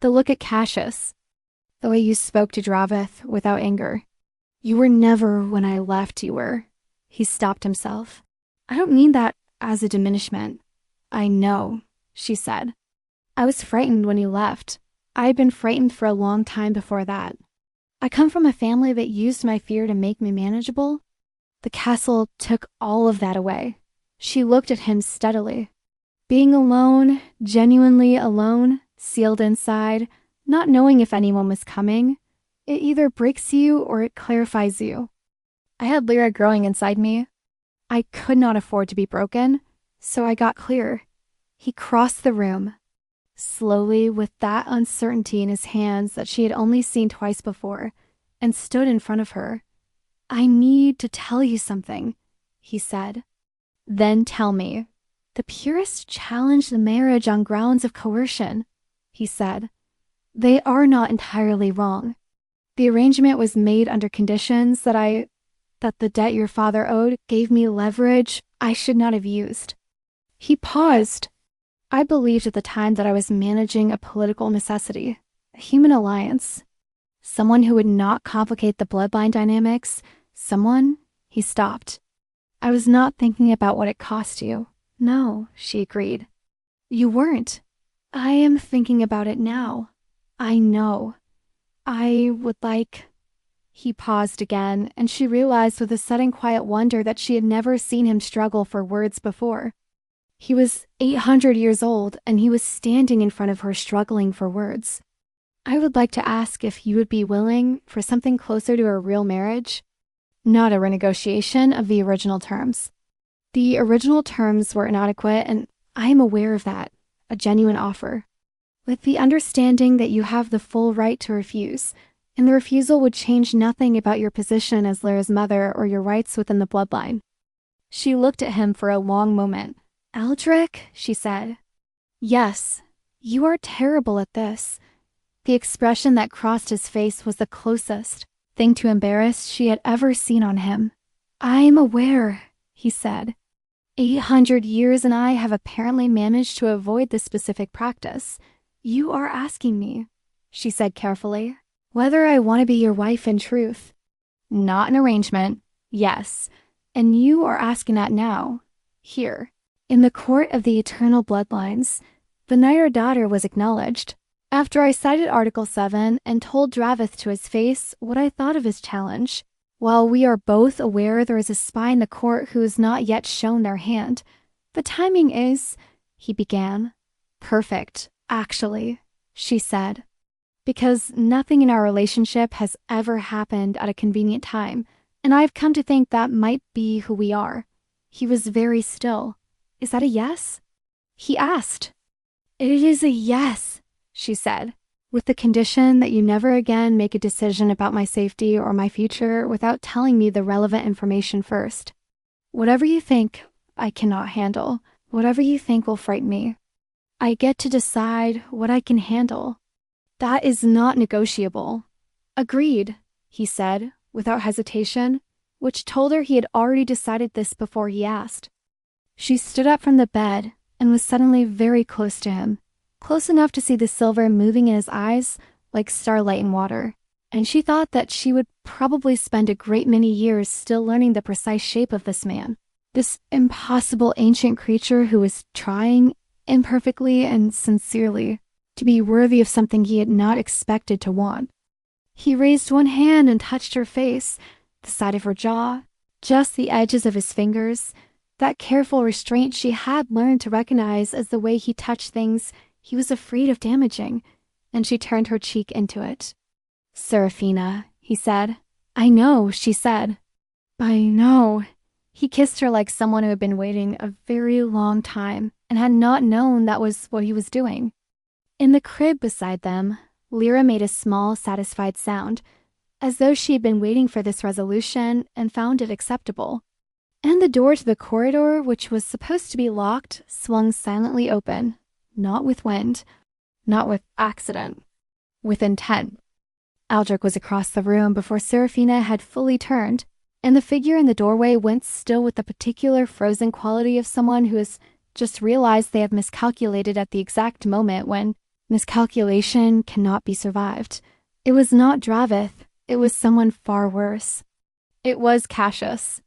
The look at Cassius. The way you spoke to Dravith without anger. You were never when I left, you were. He stopped himself. I don't mean that as a diminishment. I know, she said. I was frightened when you left. I had been frightened for a long time before that. I come from a family that used my fear to make me manageable. The castle took all of that away. She looked at him steadily. Being alone, genuinely alone, sealed inside, not knowing if anyone was coming, it either breaks you or it clarifies you. I had Lyra growing inside me. I could not afford to be broken, so I got clear. He crossed the room, slowly with that uncertainty in his hands that she had only seen twice before, and stood in front of her. I need to tell you something, he said. Then tell me. The purists challenge the marriage on grounds of coercion, he said. They are not entirely wrong. The arrangement was made under conditions that the debt your father owed gave me leverage I should not have used. He paused. I believed at the time that I was managing a political necessity, a human alliance. Someone who would not complicate the bloodline dynamics. He stopped. I was not thinking about what it cost you. No, she agreed. You weren't. I am thinking about it now. I know. I would like... He paused again, and she realized with a sudden quiet wonder that she had never seen him struggle for words before. He was 800 years old, and he was standing in front of her struggling for words. I would like to ask if you would be willing for something closer to a real marriage, not a renegotiation of the original terms. The original terms were inadequate, and I am aware of that, a genuine offer, with the understanding that you have the full right to refuse, and the refusal would change nothing about your position as Lyra's mother or your rights within the bloodline. She looked at him for a long moment. Aldric, she said. Yes, you are terrible at this. The expression that crossed his face was the closest thing to embarrass she had ever seen on him. I am aware, he said. 800 years and I have apparently managed to avoid this specific practice. You are asking me, she said carefully, whether I want to be your wife in truth. Not an arrangement, yes. And you are asking that now, here, in the court of the eternal bloodlines. The knight or daughter was acknowledged. After I cited Article 7 and told Dravith to his face what I thought of his challenge, while we are both aware there is a spy in the court who has not yet shown their hand, the timing is, he began. Perfect, actually, she said. Because nothing in our relationship has ever happened at a convenient time, and I've come to think that might be who we are. He was very still. Is that a yes? He asked. It is a yes, she said, with the condition that you never again make a decision about my safety or my future without telling me the relevant information first. Whatever you think, I cannot handle. Whatever you think will frighten me. I get to decide what I can handle. That is not negotiable. Agreed, he said, without hesitation, which told her he had already decided this before he asked. She stood up from the bed and was suddenly very close to him, close enough to see the silver moving in his eyes like starlight in water, and she thought that she would probably spend a great many years still learning the precise shape of this man, this impossible ancient creature who was trying, imperfectly and sincerely, to be worthy of something he had not expected to want. He raised one hand and touched her face, the side of her jaw, just the edges of his fingers, that careful restraint she had learned to recognize as the way he touched things he was afraid of damaging, and she turned her cheek into it. Seraphina, he said. I know, she said. I know. He kissed her like someone who had been waiting a very long time and had not known that was what he was doing. In the crib beside them, Lyra made a small, satisfied sound, as though she had been waiting for this resolution and found it acceptable. And the door to the corridor, which was supposed to be locked, swung silently open, not with wind, not with accident, with intent. Aldric was across the room before Seraphina had fully turned, and the figure in the doorway went still with the particular frozen quality of someone who has just realized they have miscalculated at the exact moment when miscalculation cannot be survived. It was not Dravith, it was someone far worse. It was Cassius.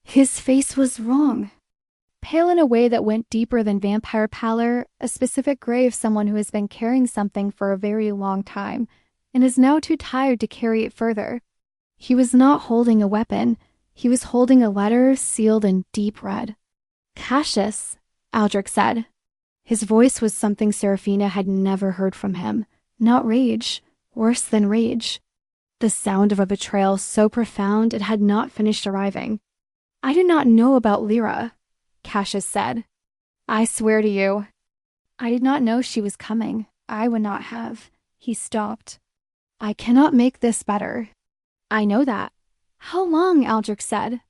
His face was wrong. Pale in a way that went deeper than vampire pallor, a specific gray of someone who has been carrying something for a very long time, and is now too tired to carry it further. He was not holding a weapon. He was holding a letter sealed in deep red. Cassius, Aldric said. His voice was something Seraphina had never heard from him. Not rage, worse than rage. The sound of a betrayal so profound it had not finished arriving. "I did not know about Lyra," Cassius said. "I swear to you." "I did not know she was coming. I would not have." He stopped. "I cannot make this better." "I know that." "How long?" Aldric said.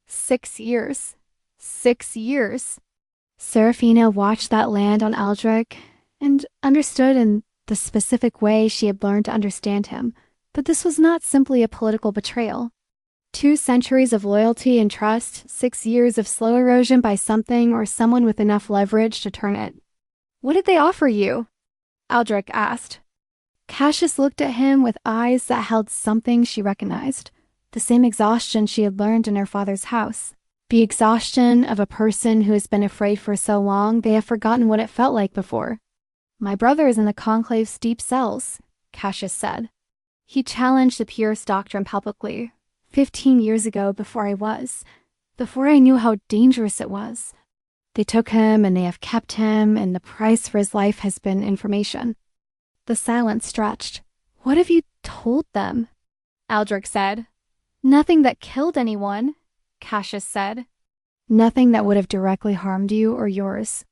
6 years. 6 years. Seraphina watched that land on Aldric and understood in the specific way she had learned to understand him. But this was not simply a political betrayal. 2 centuries of loyalty and trust, 6 years of slow erosion by something or someone with enough leverage to turn it. "What did they offer you?" Aldric asked. Cassius looked at him with eyes that held something she recognized. The same exhaustion she had learned in her father's house. The exhaustion of a person who has been afraid for so long they have forgotten what it felt like before. "My brother is in the Conclave's deep cells," Cassius said. "He challenged the purest doctrine publicly, 15 years ago before I knew how dangerous it was. They took him and they have kept him, and the price for his life has been information." The silence stretched. "What have you told them?" Aldric said. "Nothing that killed anyone," Cassius said. "Nothing that would have directly harmed you or yours.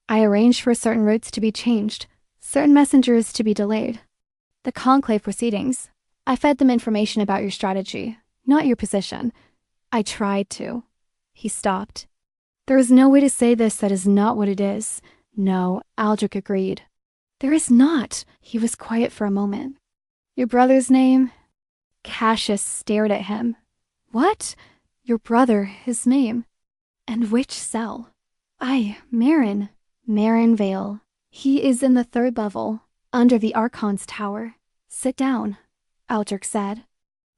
I arranged for certain routes to be changed, certain messengers to be delayed. The Conclave proceedings. I fed them information about your strategy, not your position. I tried to." He stopped. "There is no way to say this that is not what it is." "No," Aldric agreed. "There is not." He was quiet for a moment. "Your brother's name?" Cassius stared at him. "What?" "Your brother, his name." "And which cell?" Marin. Marin Vale. He is in the 3rd level, under the Archon's tower." "Sit down," Aldric said.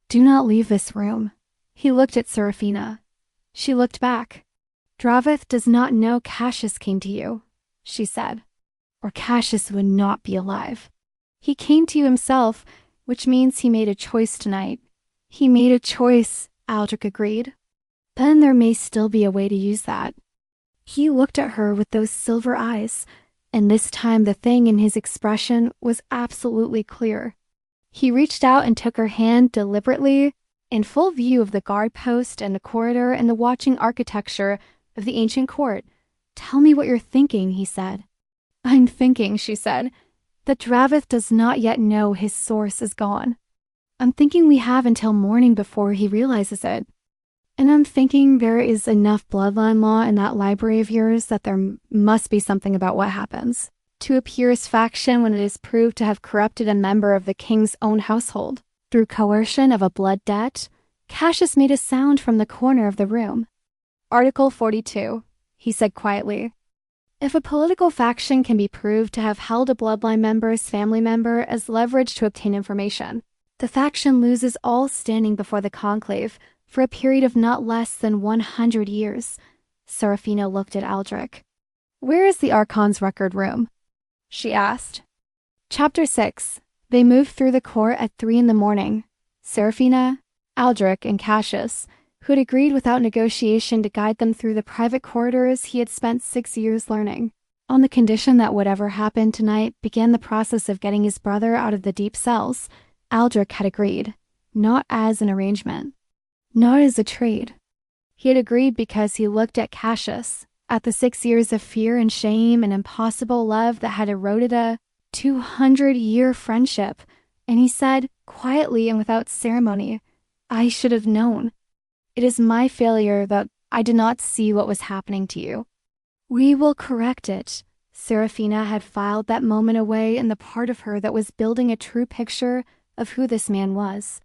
"Do not leave this room." He looked at Seraphina. She looked back. "Draveth does not know Cassius came to you," she said, "or Cassius would not be alive. He came to you himself, which means he made a choice tonight." "He made a choice," Aldric agreed. "Then there may still be a way to use that." He looked at her with those silver eyes, and this time the thing in his expression was absolutely clear. He reached out and took her hand deliberately, in full view of the guard post and the corridor and the watching architecture of the ancient court. "Tell me what you're thinking," he said. "I'm thinking," she said, "that Draveth does not yet know his source is gone. I'm thinking we have until morning before he realizes it. And I'm thinking there is enough bloodline law in that library of yours that there must be something about what happens to a purist faction when it is proved to have corrupted a member of the king's own household through coercion of a blood debt." Cassius made a sound from the corner of the room. "Article 42, he said quietly. "If a political faction can be proved to have held a bloodline member's family member as leverage to obtain information, the faction loses all standing before the Conclave for a period of not less than 100 years. Seraphina looked at Aldric. "Where is the Archon's record room?" she asked. Chapter 6. They moved through the court at 3 in the morning. Seraphina, Aldric, and Cassius, who had agreed without negotiation to guide them through the private corridors he had spent 6 years learning, on the condition that whatever happened tonight began the process of getting his brother out of the deep cells. Aldric had agreed, not as an arrangement, not as a trade. He had agreed because he looked at Cassius, at the 6 years of fear and shame and impossible love that had eroded a 200-year friendship, and he said, quietly and without ceremony, "I should have known. It is my failure that I did not see what was happening to you. We will correct it." Seraphina had filed that moment away in the part of her that was building a true picture of who this man was.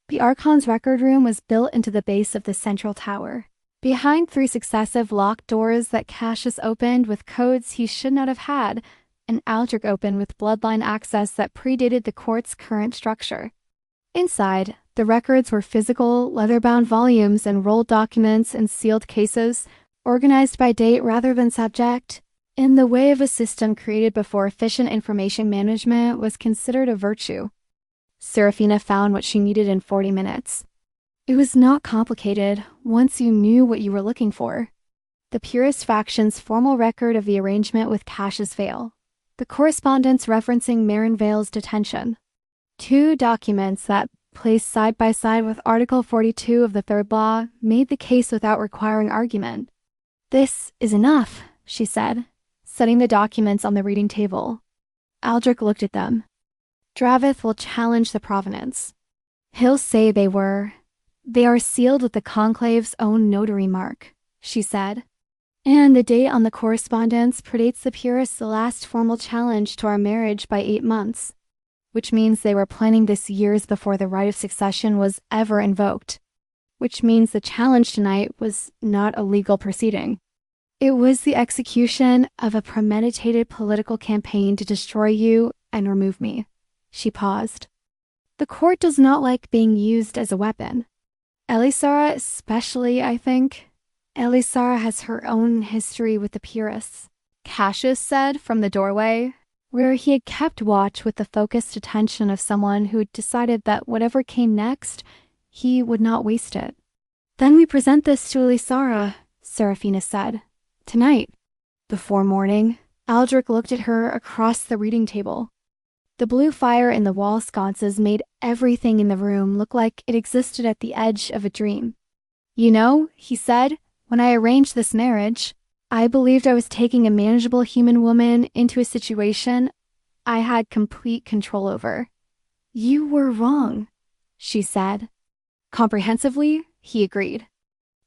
The Archon's record room was built into the base of the central tower, behind 3 successive locked doors that Cassius opened with codes he should not have had, and Aldric opened with bloodline access that predated the court's current structure. Inside, the records were physical, leather-bound volumes and rolled documents in sealed cases, organized by date rather than subject, in the way of a system created before efficient information management was considered a virtue. Seraphina found what she needed in 40 minutes. It was not complicated once you knew what you were looking for. the Purist faction's formal record of the arrangement with Cassius Vale, the correspondence referencing Marin Vale's detention, 2 documents that, placed side by side with Article 42 of the Third Law, made the case without requiring argument. "This is enough," she said, setting the documents on the reading table. Aldric looked at them. "Dravith will challenge the provenance. He'll say they are sealed with the Conclave's own notary mark," she said. "And the date on the correspondence predates the Purist's last formal challenge to our marriage by 8 months. Which means they were planning this years before the right of succession was ever invoked. Which means the challenge tonight was not a legal proceeding. It was the execution of a premeditated political campaign to destroy you and remove me." She paused. "The court does not like being used as a weapon. Elisara especially, I think. Elisara has her own history with the Purists," Cassius said from the doorway, where he had kept watch with the focused attention of someone who decided that whatever came next, he would not waste it. "Then we present this to Elisara," Seraphina said. "Tonight." Before morning, Aldric looked at her across the reading table. The blue fire in the wall sconces made everything in the room look like it existed at the edge of a dream. "You know," he said, "when I arranged this marriage, I believed I was taking a manageable human woman into a situation I had complete control over." "You were wrong," she said. Comprehensively, he agreed.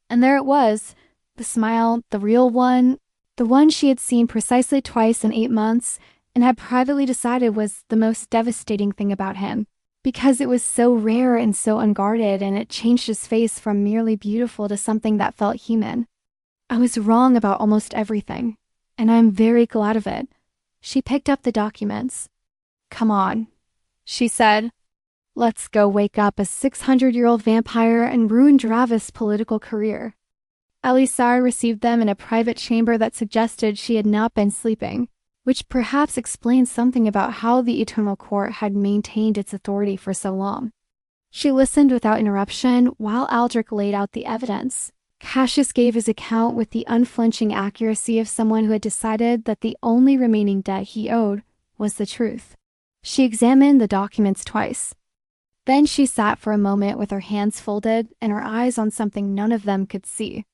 And there it was, the smile, the real one, the one she had seen precisely twice in 8 months and had privately decided was the most devastating thing about him, because it was so rare and so unguarded, and it changed his face from merely beautiful to something that felt human. "I was wrong about almost everything, and I'm very glad of it." She picked up the documents. "Come on," she said. "Let's go wake up a 600-year-old vampire and ruin Dravith's political career." Elisara received them in a private chamber that suggested she had not been sleeping, which perhaps explains something about how the Eternal Court had maintained its authority for so long. She listened without interruption while Aldric laid out the evidence. Cassius gave his account with the unflinching accuracy of someone who had decided that the only remaining debt he owed was the truth. She examined the documents twice. Then she sat for a moment with her hands folded and her eyes on something none of them could see.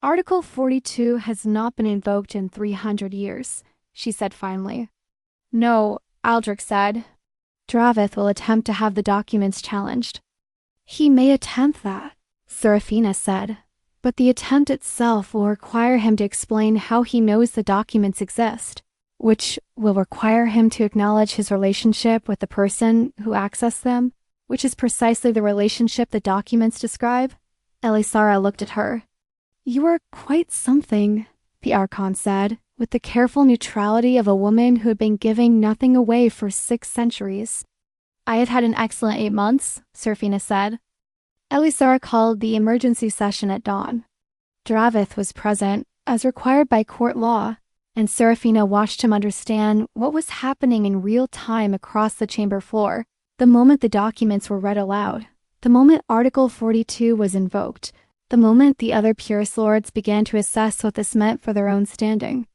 "Article 42 has not been invoked in 300 years, she said finally. "No," Aldric said. "Dravith will attempt to have the documents challenged." "He may attempt that," Seraphina said. "But the attempt itself will require him to explain how he knows the documents exist, which will require him to acknowledge his relationship with the person who accessed them, which is precisely the relationship the documents describe." Elisara looked at her. "You are quite something," the Archon said, with the careful neutrality of a woman who had been giving nothing away for 6 centuries. "I had had an excellent 8 months," Seraphina said. Elisara called the emergency session at dawn. Dravith was present, as required by court law, and Seraphina watched him understand what was happening in real time across the chamber floor, the moment the documents were read aloud, the moment Article 42 was invoked, the moment the other Purist lords began to assess what this meant for their own standing.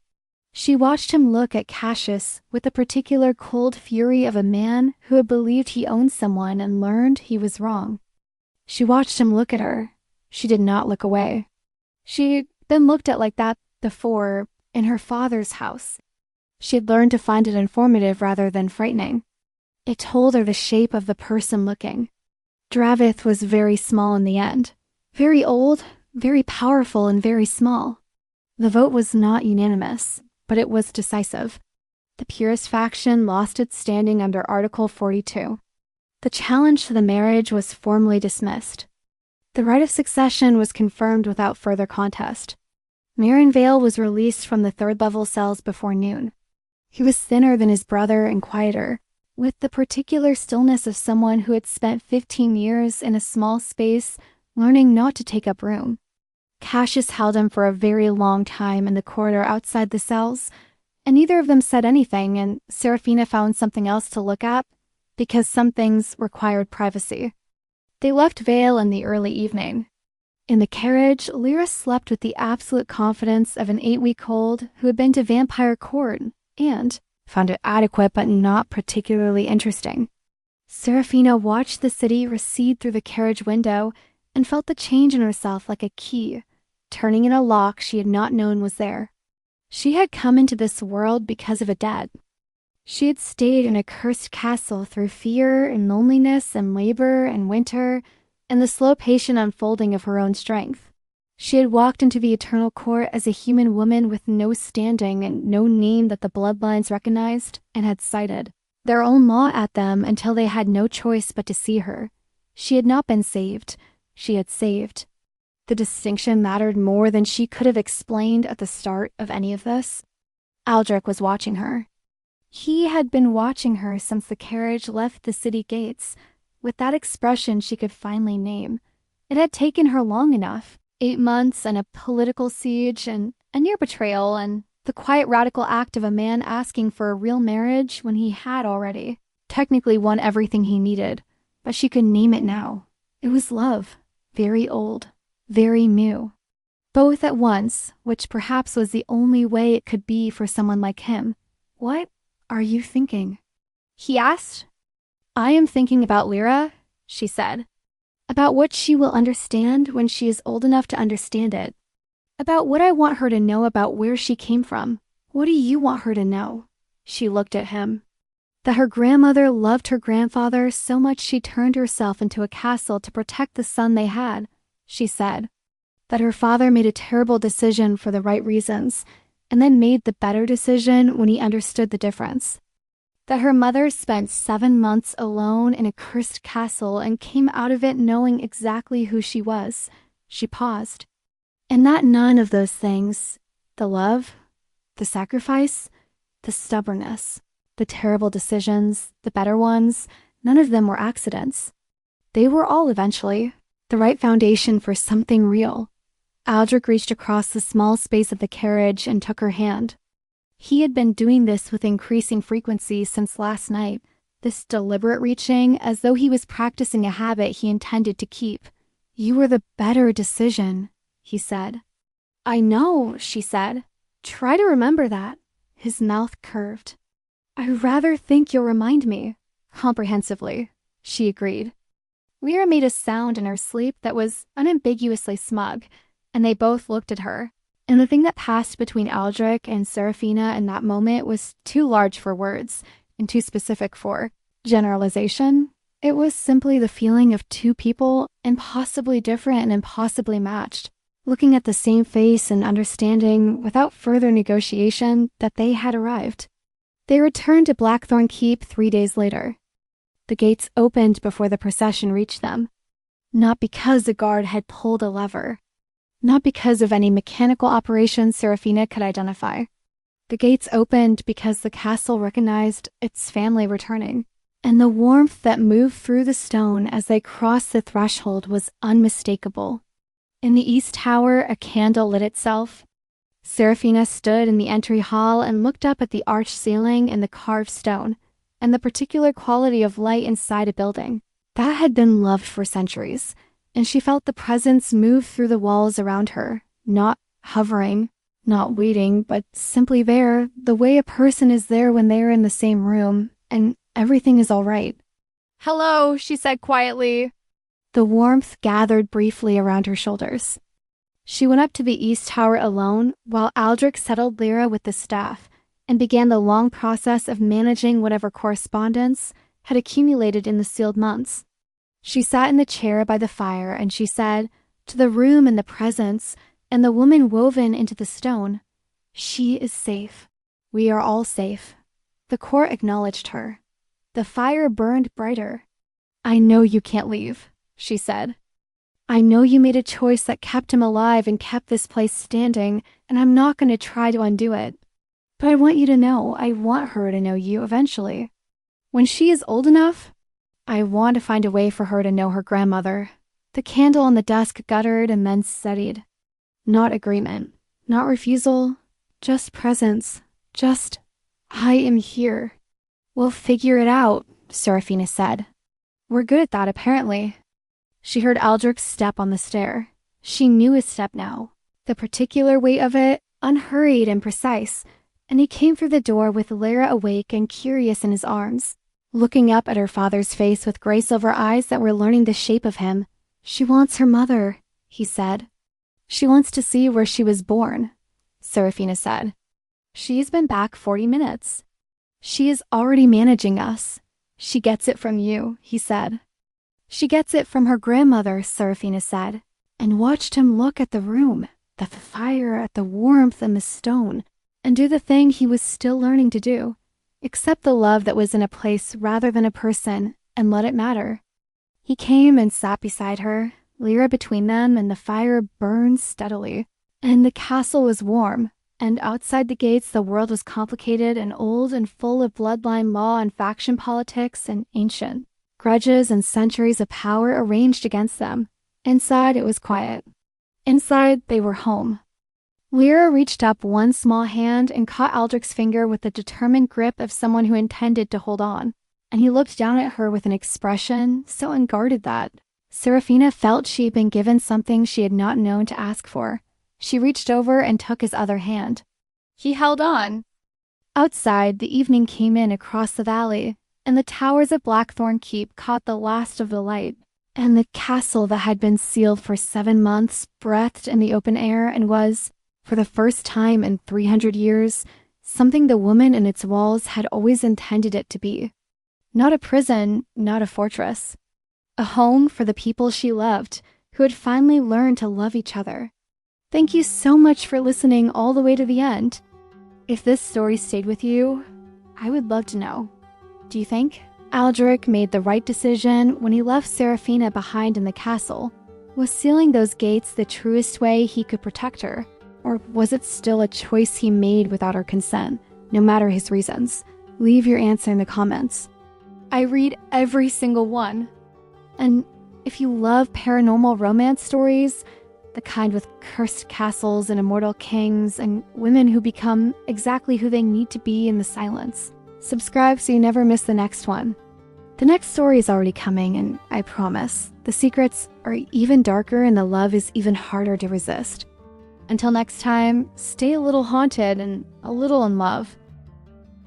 She watched him look at Cassius with the particular cold fury of a man who had believed he owned someone and learned he was wrong. She watched him look at her. She did not look away. She'd been looked at like that before in her father's house. She had learned to find it informative rather than frightening. It told her the shape of the person looking. Dravith was very small in the end. Very old, very powerful, and very small. The vote was not unanimous, but it was decisive. The Purist faction lost its standing under Article 42. The challenge to the marriage was formally dismissed. The right of succession was confirmed without further contest. Marin Vale was released from the 3rd-level cells before noon. He was thinner than his brother and quieter, with the particular stillness of someone who had spent 15 years in a small space learning not to take up room. Cassius held him for a very long time in the corridor outside the cells, and neither of them said anything, and Seraphina found something else to look at, because some things required privacy. They left Vale in the early evening. In the carriage, Lyra slept with the absolute confidence of an 8-week-old who had been to vampire court and found it adequate but not particularly interesting. Seraphina watched the city recede through the carriage window and felt the change in herself like a key, turning in a lock she had not known was there. She had come into this world because of a debt. She had stayed in a cursed castle through fear and loneliness and labor and winter and the slow patient unfolding of her own strength. She had walked into the eternal court as a human woman with no standing and no name that the bloodlines recognized and had cited their own law at them until they had no choice but to see her. She had not been saved. She had saved. The distinction mattered more than she could have explained at the start of any of this. Aldric was watching her. He had been watching her since the carriage left the city gates, with that expression she could finally name. It had taken her long enough, 8 months and a political siege and a near betrayal and the quiet radical act of a man asking for a real marriage when he had already technically won everything he needed, but she could name it now. It was love, very old, very new. Both at once, which perhaps was the only way it could be for someone like him. "What are you thinking?" he asked. "I am thinking about Lyra," she said. "About what she will understand when she is old enough to understand it. About what I want her to know about where she came from. What do you want her to know?" She looked at him. That her grandmother loved her grandfather so much she turned herself into a castle to protect the son they had, she said. That her father made a terrible decision for the right reasons, and then made the better decision when he understood the difference. That her mother spent 7 months alone in a cursed castle and came out of it knowing exactly who she was. She paused. And that none of those things, the love, the sacrifice, the stubbornness, the terrible decisions, the better ones, none of them were accidents. They were all eventually the right foundation for something real. Aldric reached across the small space of the carriage and took her hand. He had been doing this with increasing frequency since last night, this deliberate reaching as though he was practicing a habit he intended to keep. "You were the better decision," he said. "I know," she said. "Try to remember that." His mouth curved. "I rather think you'll remind me." Comprehensively, she agreed. Lyra made a sound in her sleep that was unambiguously smug, and they both looked at her. And the thing that passed between Aldric and Seraphina in that moment was too large for words and too specific for generalization. It was simply the feeling of two people, impossibly different and impossibly matched, looking at the same face and understanding, without further negotiation, that they had arrived. They returned to Blackthorn Keep 3 days later. The gates opened before the procession reached them. Not because a guard had pulled a lever. Not because of any mechanical operation Seraphina could identify. The gates opened because the castle recognized its family returning, and the warmth that moved through the stone as they crossed the threshold was unmistakable. In the east tower, a candle lit itself. Seraphina stood in the entry hall and looked up at the arched ceiling and the carved stone, and the particular quality of light inside a building. That had been loved for centuries, and she felt the presence move through the walls around her, not hovering, not waiting, but simply there, the way a person is there when they are in the same room, and everything is all right. "Hello," she said quietly. The warmth gathered briefly around her shoulders. She went up to the east tower alone, while Aldric settled Lyra with the staff, and began the long process of managing whatever correspondence had accumulated in the sealed months. She sat in the chair by the fire, and she said, to the room and the presence, and the woman woven into the stone, "She is safe. We are all safe." The court acknowledged her. The fire burned brighter. "I know you can't leave," she said. "I know you made a choice that kept him alive and kept this place standing, and I'm not going to try to undo it. But I want you to know, I want her to know you eventually. When she is old enough, I want to find a way for her to know her grandmother." The candle on the desk guttered and then steadied. Not agreement, not refusal, just presence, just, "I am here." "We'll figure it out," Seraphina said. "We're good at that, apparently." She heard Aldric's step on the stair. She knew his step now, the particular weight of it, unhurried and precise, and he came through the door with Lyra awake and curious in his arms, looking up at her father's face with gray silver eyes that were learning the shape of him. "She wants her mother," he said. "She wants to see where she was born," Seraphina said. "She's been back 40 minutes. She is already managing us. She gets it from you," he said. "She gets it from her grandmother," Seraphina said, and watched him look at the room, at the fire, at the warmth and the stone, and do the thing he was still learning to do, accept the love that was in a place rather than a person, and let it matter. He came and sat beside her, Lyra between them, and the fire burned steadily. And the castle was warm, and outside the gates the world was complicated and old and full of bloodline law and faction politics and ancient grudges and centuries of power arranged against them. Inside it was quiet. Inside they were home. Lyra reached up one small hand and caught Aldric's finger with the determined grip of someone who intended to hold on, and he looked down at her with an expression so unguarded that Seraphina felt she had been given something she had not known to ask for. She reached over and took his other hand. He held on. Outside, the evening came in across the valley, and the towers of Blackthorn Keep caught the last of the light, and the castle that had been sealed for 7 months breathed in the open air and was, for the first time in 300 years, something the woman in its walls had always intended it to be. Not a prison, not a fortress. A home for the people she loved, who had finally learned to love each other. Thank you so much for listening all the way to the end. If this story stayed with you, I would love to know. Do you think Aldric made the right decision when he left Seraphina behind in the castle? Was sealing those gates the truest way he could protect her? Or was it still a choice he made without her consent, no matter his reasons? Leave your answer in the comments. I read every single one. And if you love paranormal romance stories, the kind with cursed castles and immortal kings and women who become exactly who they need to be in the silence, subscribe so you never miss the next one. The next story is already coming, and I promise, the secrets are even darker and the love is even harder to resist. Until next time, stay a little haunted and a little in love.